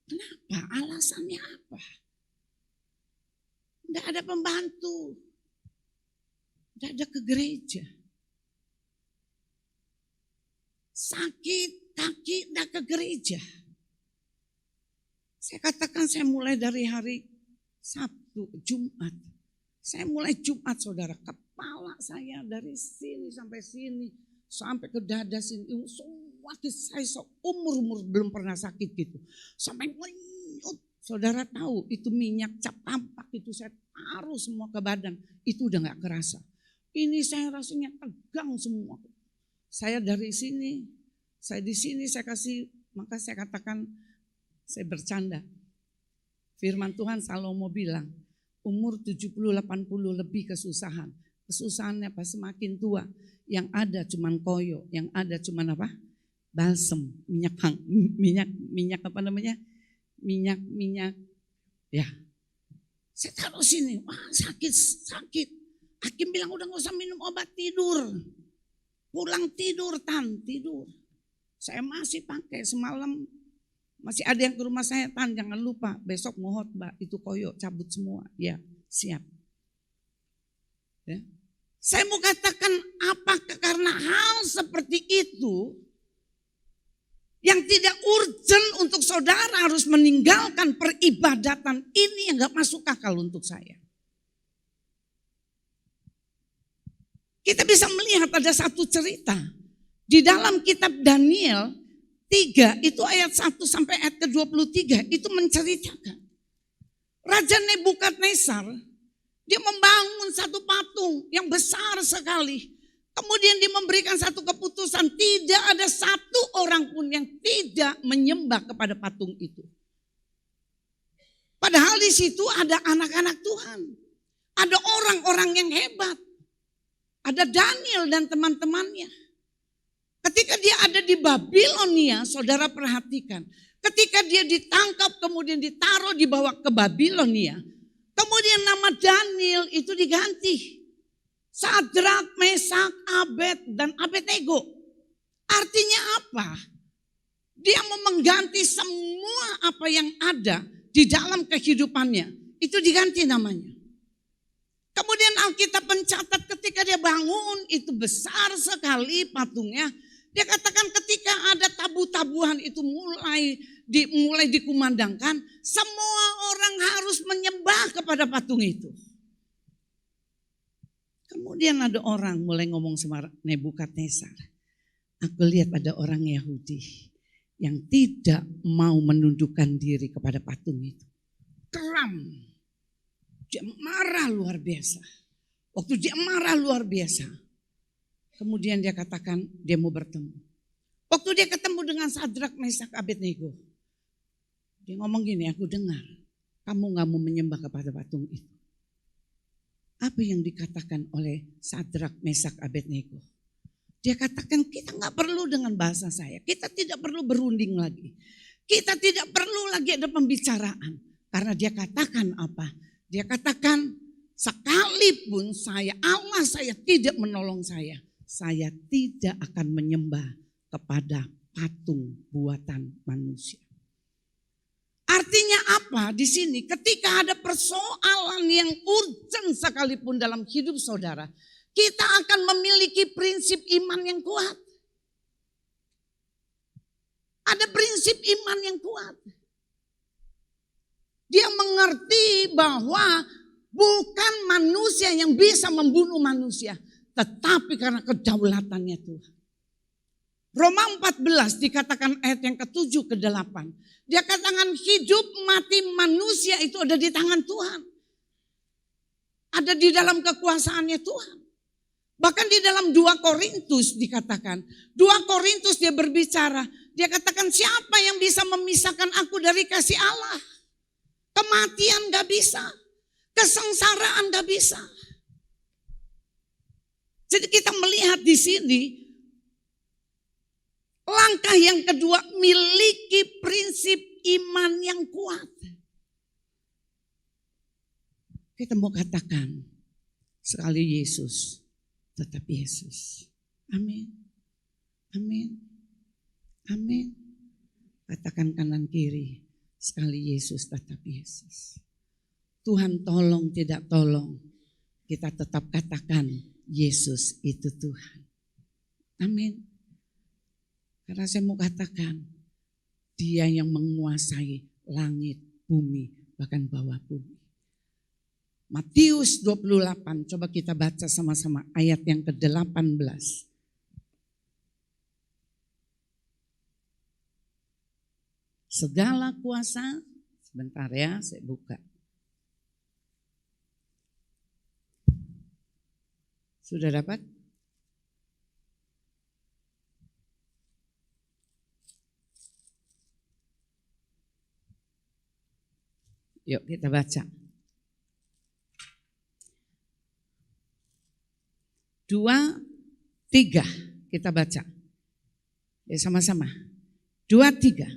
kenapa? Alasannya apa? Tidak ada pembantu. Tidak ada ke gereja. Sakit, kaki, tidak ke gereja. Saya katakan saya mulai dari hari Sabtu, Jumat. Saya mulai Jumat saudara, kepala saya dari sini sampai sini, sampai ke dada sini. Semua saya seumur-umur belum pernah sakit gitu. Sampai menyut, saudara tahu itu minyak cap tampak itu saya taruh semua ke badan. Itu udah gak kerasa. Ini saya rasanya tegang semua. Saya dari sini, saya di sini saya kasih, maka saya katakan, saya bercanda. Firman Tuhan Salomo bilang, umur 70-80 lebih kesusahan. Kesusahannya apa? Semakin tua. Yang ada cuman koyo, yang ada cuman apa? Balsem, minyak apa namanya? Minyak. Ya. Saya taruh sini, wah sakit. Hakim bilang udah gak usah minum obat, tidur. Pulang tidur. Saya masih pakai semalam. Masih ada yang ke rumah saya, Tan jangan lupa besok mau khotbah itu koyo cabut semua. Ya siap. Ya. Saya mau katakan apakah karena hal seperti itu yang tidak urgent untuk saudara harus meninggalkan peribadatan ini yang gak masuk akal untuk saya. Kita bisa melihat ada satu cerita di dalam kitab Daniel 3 itu ayat 1 sampai ayat ke-23 itu menceritakan Raja Nebukadnezar dia membangun satu patung yang besar sekali. Kemudian dia memberikan satu keputusan, tidak ada satu orang pun yang tidak menyembah kepada patung itu. Padahal di situ ada anak-anak Tuhan, ada orang-orang yang hebat. Ada Daniel dan teman-temannya. Ketika dia ada di Babilonia, saudara perhatikan. Ketika dia ditangkap kemudian ditaruh dibawa ke Babilonia. Kemudian nama Daniel itu diganti. Sadrak, Mesak, Abed dan Abednego. Artinya apa? Dia mau mengganti semua apa yang ada di dalam kehidupannya. Itu diganti namanya. Kemudian Alkitab mencatat ketika dia bangun itu besar sekali patungnya. Dia katakan ketika ada tabu-tabuhan itu mulai dikumandangkan, semua orang harus menyembah kepada patung itu. Kemudian ada orang mulai ngomong sama Nebukadnezar. Aku lihat ada orang Yahudi yang tidak mau menundukkan diri kepada patung itu. Keram. Dia marah luar biasa. Waktu dia marah luar biasa. Kemudian dia katakan dia mau bertemu. Waktu dia ketemu dengan Sadrak, Mesak, Abednego, dia ngomong gini, aku dengar kamu gak mau menyembah kepada patung itu. Apa yang dikatakan oleh Sadrak, Mesak, Abednego? Dia katakan kita gak perlu dengan bahasa saya. Kita tidak perlu berunding lagi. Kita tidak perlu lagi ada pembicaraan. Karena dia katakan apa? Dia katakan sekalipun Allah saya tidak menolong saya tidak akan menyembah kepada patung buatan manusia. Artinya apa di sini? Ketika ada persoalan yang urgent sekalipun dalam hidup saudara, kita akan memiliki prinsip iman yang kuat. Ada prinsip iman yang kuat. Dia mengerti bahwa bukan manusia yang bisa membunuh manusia, tetapi karena kedaulatannya Tuhan. Roma 14 dikatakan ayat yang ke-7 ke-8. Dia katakan hidup mati manusia itu ada di tangan Tuhan. Ada di dalam kekuasaannya Tuhan. Bahkan di dalam 2 Korintus dikatakan. 2 Korintus dia berbicara. Dia katakan siapa yang bisa memisahkan aku dari kasih Allah. Kematian gak bisa. Kesengsaraan gak bisa. Jadi kita melihat di sini. Langkah yang kedua, miliki prinsip iman yang kuat. Kita mau katakan, sekali Yesus, tetap Yesus. Amin. Amin. Amin. Katakan kanan kiri, sekali Yesus, tetap Yesus. Tuhan tolong tidak tolong, kita tetap katakan Yesus itu Tuhan. Amin. Karena saya mau katakan, dia yang menguasai langit, bumi, bahkan bawah bumi. Matius 28, coba kita baca sama-sama ayat yang ke-18. Segala kuasa, sebentar ya saya buka. Sudah dapat? Yuk kita baca. 2, 3 kita baca. Ya sama-sama. 2, 3.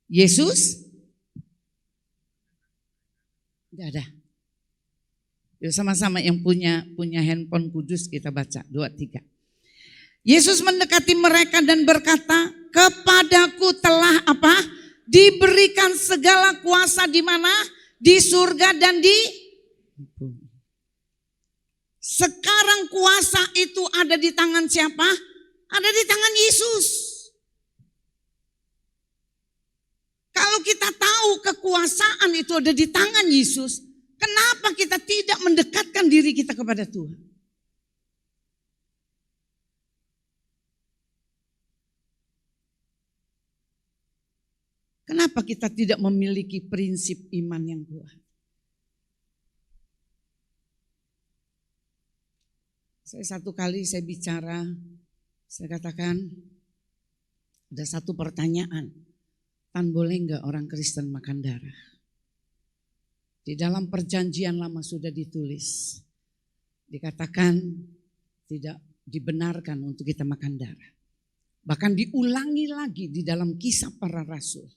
Yesus. Tidak ada. Yuk sama-sama yang punya handphone kudus kita baca. 2, 3. Yesus mendekati mereka dan berkata, kepadaku telah apa? Diberikan segala kuasa di mana? Di surga dan di bumi. Sekarang kuasa itu ada di tangan siapa? Ada di tangan Yesus. Kalau kita tahu kekuasaan itu ada di tangan Yesus, kenapa kita tidak mendekatkan diri kita kepada Tuhan? Kenapa kita tidak memiliki prinsip iman yang kuat? Satu kali saya bicara, saya katakan ada satu pertanyaan, Tan boleh enggak orang Kristen makan darah? Di dalam perjanjian lama sudah ditulis, dikatakan tidak dibenarkan untuk kita makan darah. Bahkan diulangi lagi di dalam Kisah Para Rasul.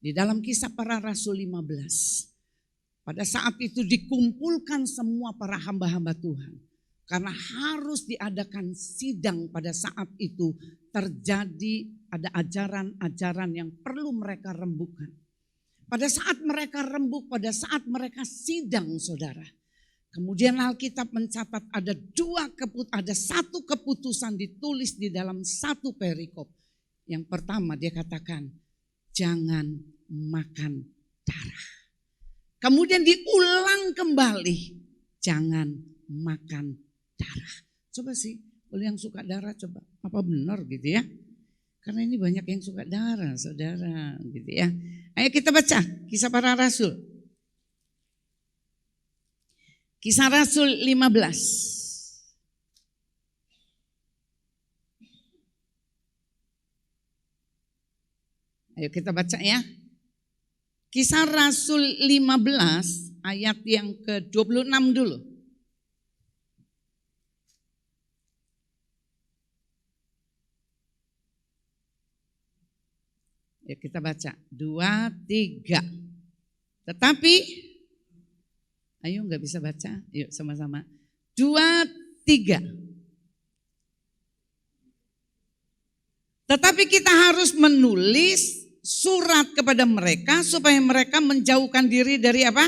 Di dalam Kisah Para Rasul 15. Pada saat itu dikumpulkan semua para hamba-hamba Tuhan. Karena harus diadakan sidang pada saat itu terjadi ada ajaran-ajaran yang perlu mereka rembukan. Pada saat mereka rembuk, pada saat mereka sidang saudara. Kemudian Alkitab mencatat ada satu keputusan ditulis di dalam satu perikop. Yang pertama dia katakan, jangan makan darah. Kemudian diulang kembali, jangan makan darah. Coba sih, kalau yang suka darah coba, apa benar gitu ya? Karena ini banyak yang suka darah, saudara, gitu ya. Ayo kita baca Kisah Para Rasul. Kisah Rasul 15. Ayo kita baca ya. Kisah Rasul 15 ayat yang ke-26 dulu. Ya kita baca 2, 3. Tetapi, ayo nggak bisa baca, yuk sama-sama. 2, 3. Tetapi kita harus menulis surat kepada mereka supaya mereka menjauhkan diri dari apa?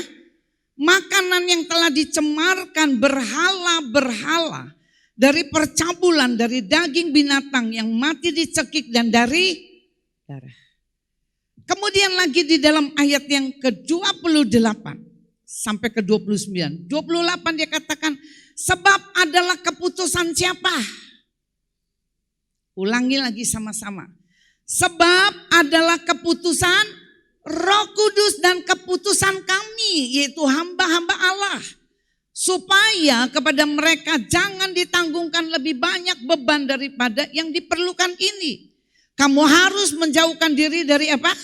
Makanan yang telah dicemarkan berhala-berhala, dari percabulan, dari daging binatang yang mati dicekik dan dari darah. Kemudian lagi di dalam ayat yang ke-28 sampai ke-29. 28 dia katakan, sebab adalah keputusan siapa? Ulangi lagi sama-sama. Sebab adalah keputusan Roh Kudus dan keputusan kami, yaitu hamba-hamba Allah. Supaya kepada mereka jangan ditanggungkan lebih banyak beban daripada yang diperlukan ini. Kamu harus menjauhkan diri dari apa?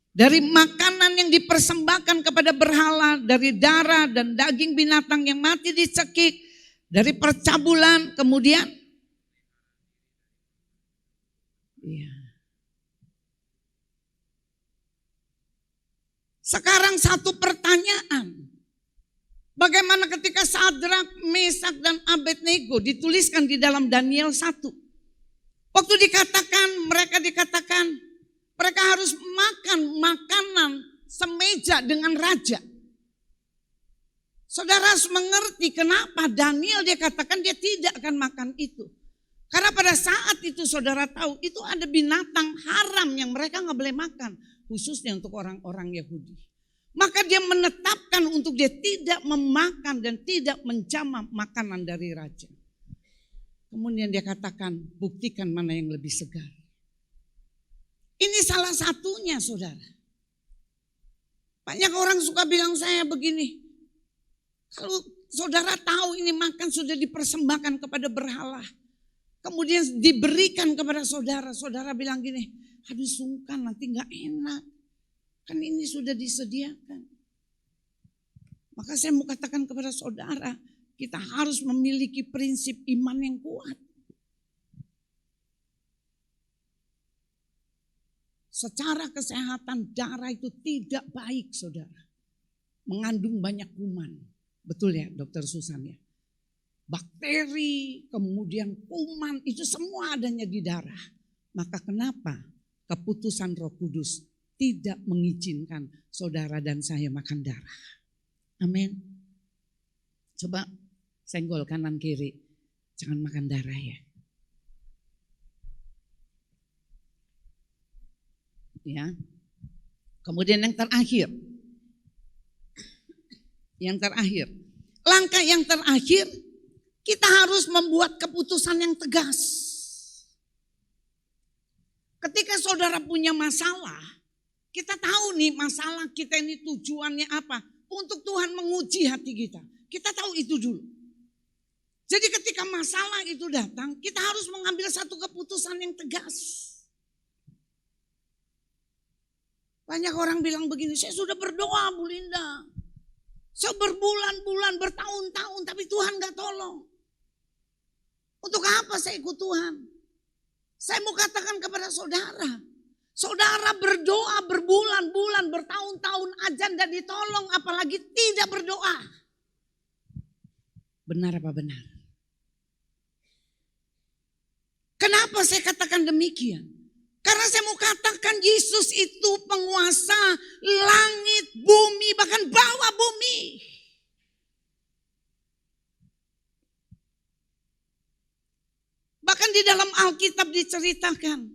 Dari makanan yang dipersembahkan kepada berhala, dari darah dan daging binatang yang mati dicekik, dari percabulan, kemudian ya. Sekarang satu pertanyaan. Bagaimana ketika Sadrak, Mesak dan Abednego dituliskan di dalam Daniel 1. Waktu mereka dikatakan mereka harus makan makanan semeja dengan raja. Saudara harus mengerti kenapa Daniel dia katakan dia tidak akan makan itu. Karena pada saat itu saudara tahu itu ada binatang haram yang mereka nggak boleh makan. Khususnya untuk orang-orang Yahudi. Maka dia menetapkan untuk dia tidak memakan dan tidak menjamah makanan dari raja. Kemudian dia katakan buktikan mana yang lebih segar. Ini salah satunya saudara. Banyak orang suka bilang saya begini. Kalau saudara tahu ini makan sudah dipersembahkan kepada berhala. Kemudian diberikan kepada saudara. Saudara bilang gini, aduh sungkan nanti gak enak. Kan ini sudah disediakan. Maka saya mau katakan kepada saudara, kita harus memiliki prinsip iman yang kuat. Secara kesehatan darah itu tidak baik saudara. Mengandung banyak kuman. Betul ya dokter Susan ya. Bakteri, kemudian kuman itu semua adanya di darah. Maka kenapa keputusan Roh Kudus tidak mengizinkan saudara dan saya makan darah. Amin. Coba senggol kanan kiri. Jangan makan darah ya. Ya. Kemudian yang terakhir. Langkah yang terakhir, kita harus membuat keputusan yang tegas. Ketika saudara punya masalah, kita tahu nih masalah kita ini tujuannya apa? Untuk Tuhan menguji hati kita. Kita tahu itu dulu. Jadi ketika masalah itu datang, kita harus mengambil satu keputusan yang tegas. Banyak orang bilang begini, saya sudah berdoa Bu Linda. Saya berbulan-bulan, bertahun-tahun, tapi Tuhan gak tolong. Untuk apa saya ikut Tuhan? Saya mau katakan kepada saudara. Saudara berdoa berbulan-bulan, bertahun-tahun aja gak ditolong, apalagi tidak berdoa. Benar apa benar? Kenapa saya katakan demikian? Karena saya mau katakan Yesus itu penguasa langit, bumi, bahkan bawah bumi. Bahkan di dalam Alkitab diceritakan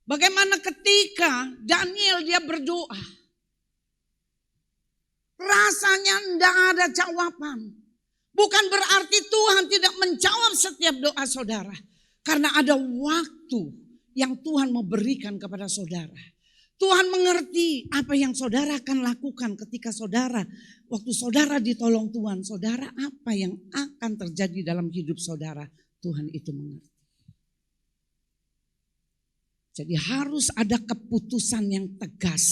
bagaimana ketika Daniel dia berdoa. Rasanya tidak ada jawaban. Bukan berarti Tuhan tidak menjawab setiap doa saudara. Karena ada waktu yang Tuhan mau berikan kepada saudara. Tuhan mengerti apa yang saudara akan lakukan ketika waktu saudara ditolong Tuhan. Saudara apa yang akan terjadi dalam hidup saudara. Tuhan itu mengerti. Jadi harus ada keputusan yang tegas.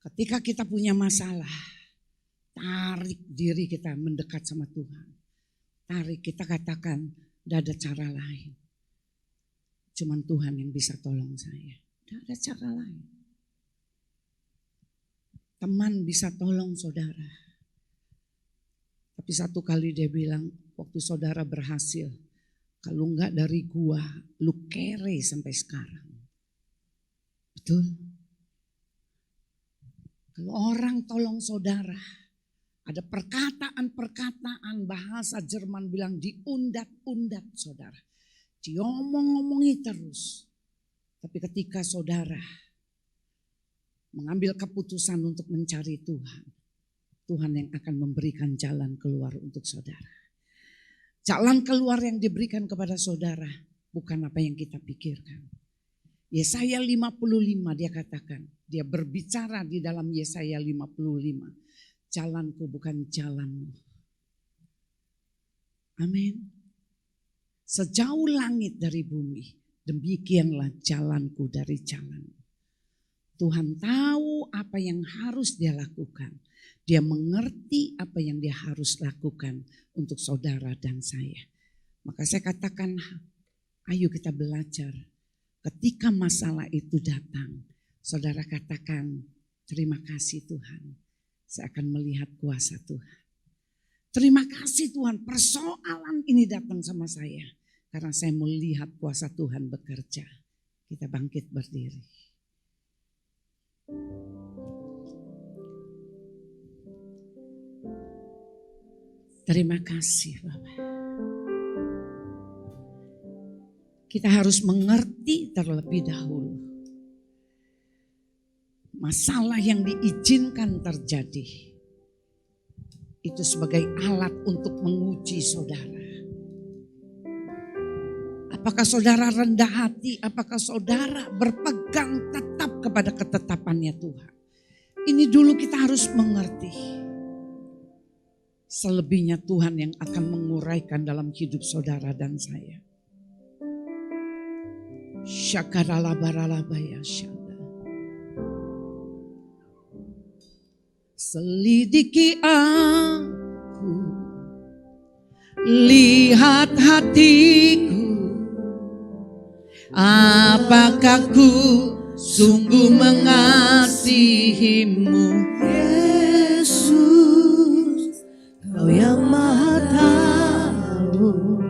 Ketika kita punya masalah, tarik diri kita mendekat sama Tuhan. Tarik, kita katakan, tidak ada cara lain. Cuman Tuhan yang bisa tolong saya. Tidak ada cara lain. Teman bisa tolong saudara. Tapi satu kali dia bilang, waktu saudara berhasil, kalau enggak dari gua, lu kere sampai sekarang. Betul? Kalau orang tolong saudara, ada perkataan-perkataan bahasa Jerman bilang diundat-undat saudara. Diomong-omongi terus. Tapi ketika saudara mengambil keputusan untuk mencari Tuhan, Tuhan yang akan memberikan jalan keluar untuk saudara. Jalan keluar yang diberikan kepada saudara bukan apa yang kita pikirkan. Yesaya 55 dia katakan, dia berbicara di dalam Yesaya 55. Jalanku bukan jalanmu. Amin. Sejauh langit dari bumi, demikianlah jalanku dari jalanmu. Tuhan tahu apa yang harus dia lakukan. Dia mengerti apa yang dia harus lakukan untuk saudara dan saya. Maka saya katakan, ayo kita belajar. Ketika masalah itu datang, saudara katakan, terima kasih Tuhan. Saya akan melihat kuasa Tuhan. Terima kasih Tuhan, persoalan ini datang sama saya. Karena saya melihat kuasa Tuhan bekerja. Kita bangkit berdiri. Terima kasih Bapak. Kita harus mengerti terlebih dahulu. Masalah yang diizinkan terjadi, itu sebagai alat untuk menguji saudara. Apakah saudara rendah hati? Apakah saudara berpegang tetap kepada ketetapannya Tuhan? Ini dulu kita harus mengerti. Selebihnya Tuhan yang akan menguraikan dalam hidup saudara dan saya. Syakaralabaralabaya syada. Selidiki aku, lihat hatiku, apakah ku sungguh mengasihimu, Yesus, Kau yang Maha Tahu,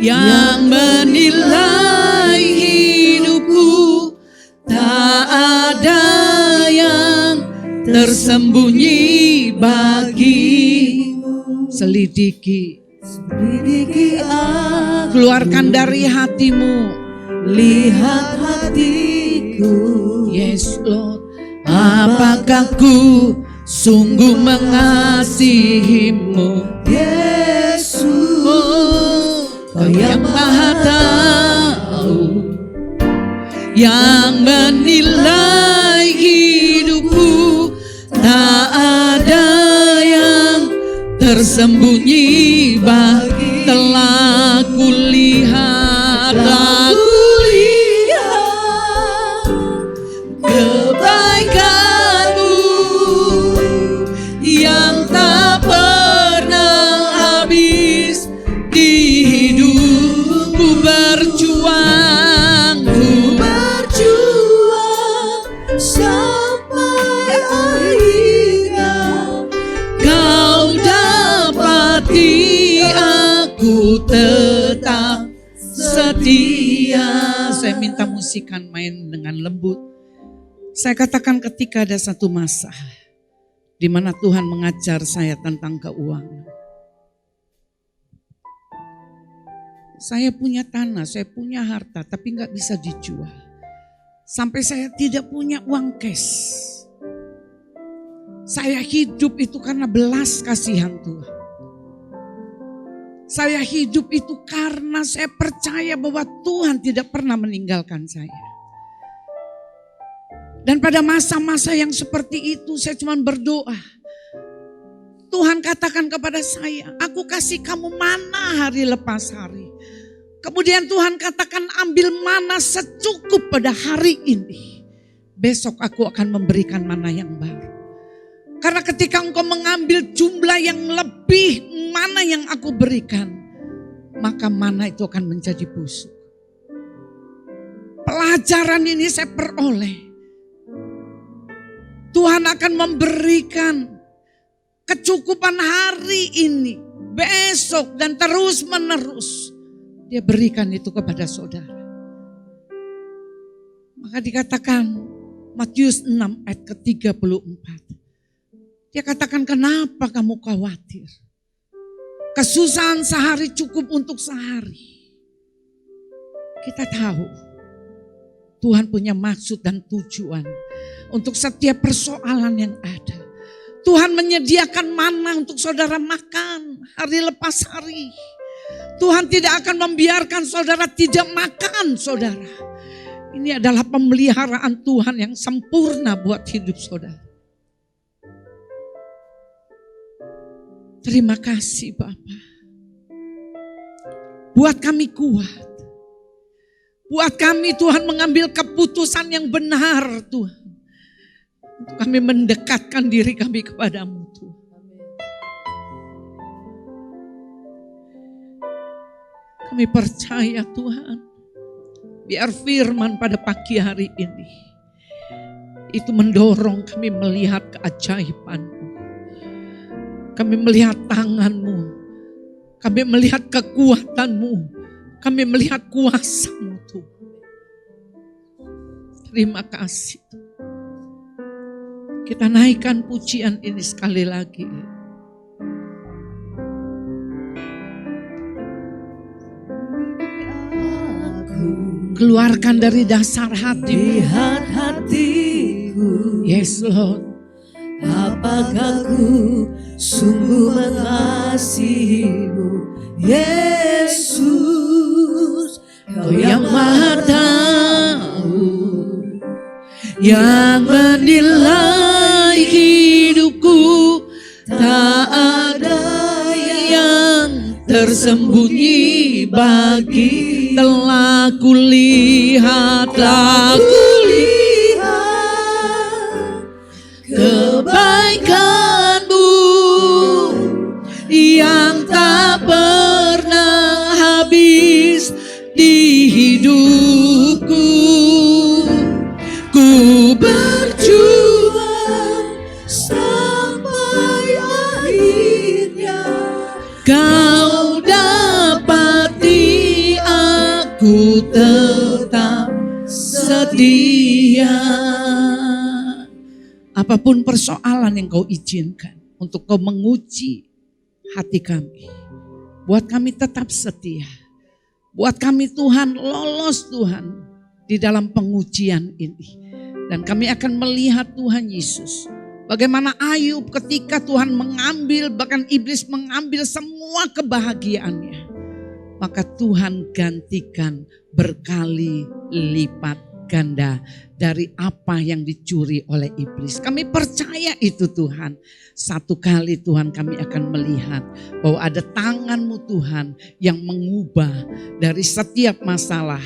yang menilai hidupku, tak ada yang tersembunyi bagimu. Selidiki aku, keluarkan dari hatimu, lihat hatiku, yes Lord, apakah ku sungguh mengasihimu, Yesus, Kau yang Maha Tahu, yang menilai hidupku, tak ada yang tersembunyi bagi. Telah kulihat kebaikanmu yang tak pernah habis di hidupku. Berjuang sampai akhirnya Kau dapati aku tetap setia. Saya minta musikan main dengan lembut. Saya katakan ketika ada satu masa di mana Tuhan mengajar saya tentang keuangan. Saya punya tanah, saya punya harta, tapi nggak bisa dijual. Sampai saya tidak punya uang cash. Saya hidup itu karena belas kasihan Tuhan. Saya hidup itu karena saya percaya bahwa Tuhan tidak pernah meninggalkan saya. Dan pada masa-masa yang seperti itu saya cuma berdoa. Tuhan katakan kepada saya, aku kasih kamu mana hari lepas hari. Kemudian Tuhan katakan ambil mana secukup pada hari ini. Besok aku akan memberikan mana yang baru. Karena ketika engkau mengambil jumlah yang lebih mana yang aku berikan, maka mana itu akan menjadi busuk. Pelajaran ini saya peroleh. Tuhan akan memberikan kecukupan hari ini, besok dan terus menerus. Dia berikan itu kepada saudara. Maka dikatakan Matius 6 ayat ke-34. Dia katakan, kenapa kamu khawatir? Kesusahan sehari cukup untuk sehari. Kita tahu Tuhan punya maksud dan tujuan untuk setiap persoalan yang ada. Tuhan menyediakan mana untuk saudara makan hari lepas hari. Tuhan tidak akan membiarkan saudara tidak makan, saudara. Ini adalah pemeliharaan Tuhan yang sempurna buat hidup saudara. Terima kasih Bapa. Buat kami kuat. Buat kami Tuhan mengambil keputusan yang benar Tuhan. Untuk kami mendekatkan diri kami kepadamu Tuhan. Kami percaya Tuhan. Biar firman pada pagi hari ini. Itu mendorong kami melihat keajaiban-Mu. Kami melihat tangan-Mu. Kami melihat kekuatan-Mu. Kami melihat kuasa-Mu Tuhan. Terima kasih. Kita naikkan pujian ini sekali lagi. Keluarkan dari dasar hati. Lihat hatiku, Yes Lord. apakah ku sungguh mengasihimu, Yesus, Kau yang Maha Tahu, Yang menilai hidupku. Tak ada yang tersembunyi bagi. Telah kulihat, telah kulihat kebaikan-Mu yang tak pernah habis di hidupku. Ku berjuang sampai akhirnya. Kau dapati aku tetap setia. Apapun persoalan yang kau izinkan untuk kau menguji hati kami. Buat kami tetap setia. Buat kami Tuhan lolos Tuhan di dalam pengujian ini. Dan kami akan melihat Tuhan Yesus. Bagaimana Ayub ketika Tuhan mengambil, bahkan iblis mengambil semua kebahagiaannya. Maka Tuhan gantikan berkali lipat ganda dari apa yang dicuri oleh iblis. Kami percaya itu Tuhan. Satu kali Tuhan kami akan melihat bahwa ada tangan-Mu Tuhan yang mengubah dari setiap masalah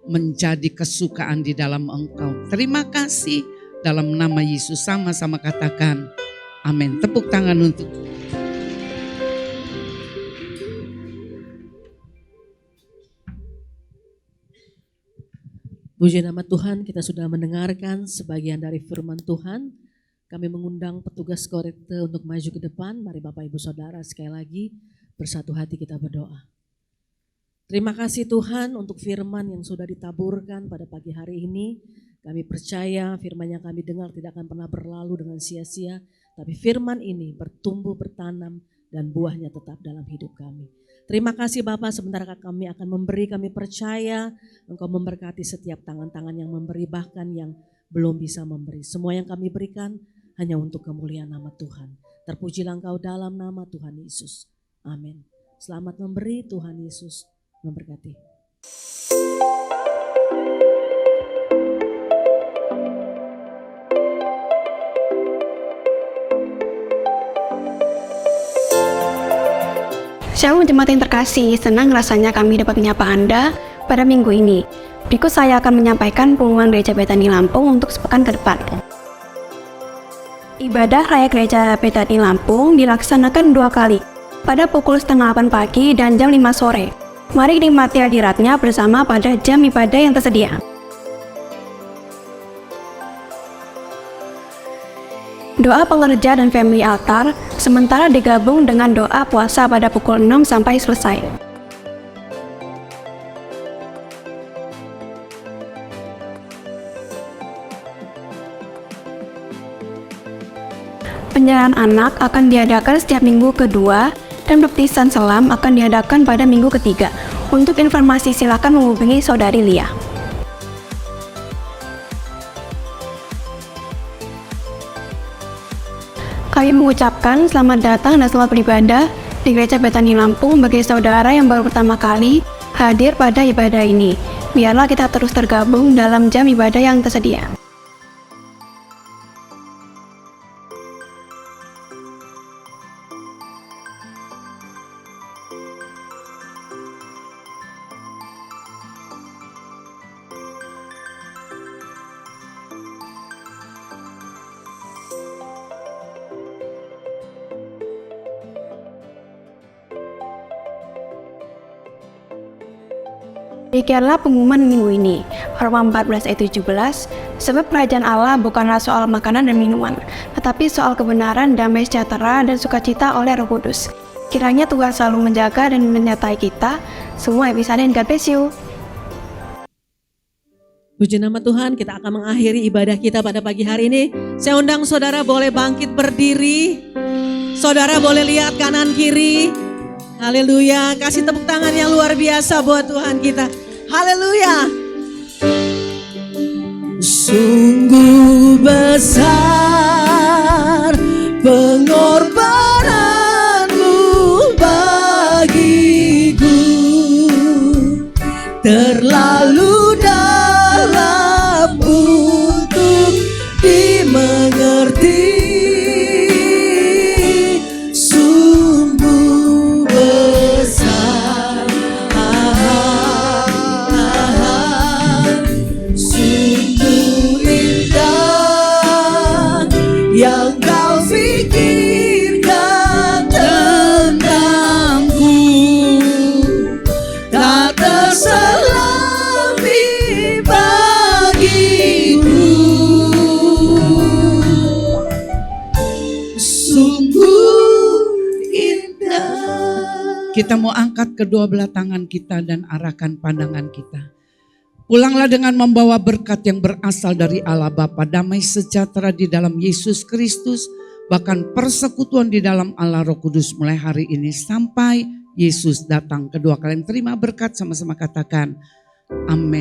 menjadi kesukaan di dalam Engkau. Terima kasih dalam nama Yesus, sama-sama katakan amin. Tepuk tangan untuk Puji nama Tuhan, kita sudah mendengarkan sebagian dari firman Tuhan. Kami mengundang petugas korekte untuk maju ke depan. Mari Bapak Ibu Saudara sekali lagi bersatu hati kita berdoa. Terima kasih Tuhan untuk firman yang sudah ditaburkan pada pagi hari ini. Kami percaya firman yang kami dengar tidak akan pernah berlalu dengan sia-sia. Tapi firman ini bertumbuh, bertanam, dan buahnya tetap dalam hidup kami. Terima kasih Bapak, sebentar kami akan memberi, kami percaya Engkau memberkati setiap tangan-tangan yang memberi, bahkan yang belum bisa memberi. Semua yang kami berikan hanya untuk kemuliaan nama Tuhan. Terpujilah Engkau dalam nama Tuhan Yesus. Amin. Selamat memberi, Tuhan Yesus memberkati. Shalom jemaat yang terkasih, senang rasanya kami dapat menyapa Anda pada minggu ini. Berikut saya akan menyampaikan pengumuman Gereja Betani Lampung untuk sepekan ke depan. Ibadah Raya Gereja Betani Lampung dilaksanakan 2 kali, pada pukul 7:30 pagi dan jam 5 sore. Mari nikmati hadiratnya bersama pada jam ibadah yang tersedia. Doa pengerja dan family altar sementara digabung dengan doa puasa pada pukul 6 sampai selesai. Penyerahan anak akan diadakan setiap minggu kedua dan baptisan selam akan diadakan pada minggu ketiga. Untuk informasi silakan menghubungi Saudari Lia. Kami mengucapkan selamat datang dan selamat beribadah di Gereja Betani Lampung bagi saudara yang baru pertama kali hadir pada ibadah ini. Biarlah kita terus tergabung dalam jam ibadah yang tersedia. Demikianlah pengumuman minggu ini, Roma 14 ayat 17, sebab kerajaan Allah bukanlah soal makanan dan minuman, tetapi soal kebenaran, damai sejahtera, dan sukacita oleh Roh Kudus. Kiranya Tuhan selalu menjaga dan menyertai kita, semua episode God bless you. Puji nama Tuhan, kita akan mengakhiri ibadah kita pada pagi hari ini. Saya undang saudara boleh bangkit berdiri. Saudara boleh lihat kanan kiri. Haleluya, kasih tepuk tangan yang luar biasa buat Tuhan kita. Haleluya. Sungguh besar pengorbananmu bagiku, terlalu dalam untuk dimengerti. Kita mau angkat kedua belah tangan kita dan arahkan pandangan kita. Pulanglah dengan membawa berkat yang berasal dari Allah Bapa, damai sejahtera di dalam Yesus Kristus, bahkan persekutuan di dalam Allah Roh Kudus mulai hari ini sampai Yesus datang kedua kali. Terima berkat, sama-sama katakan amin.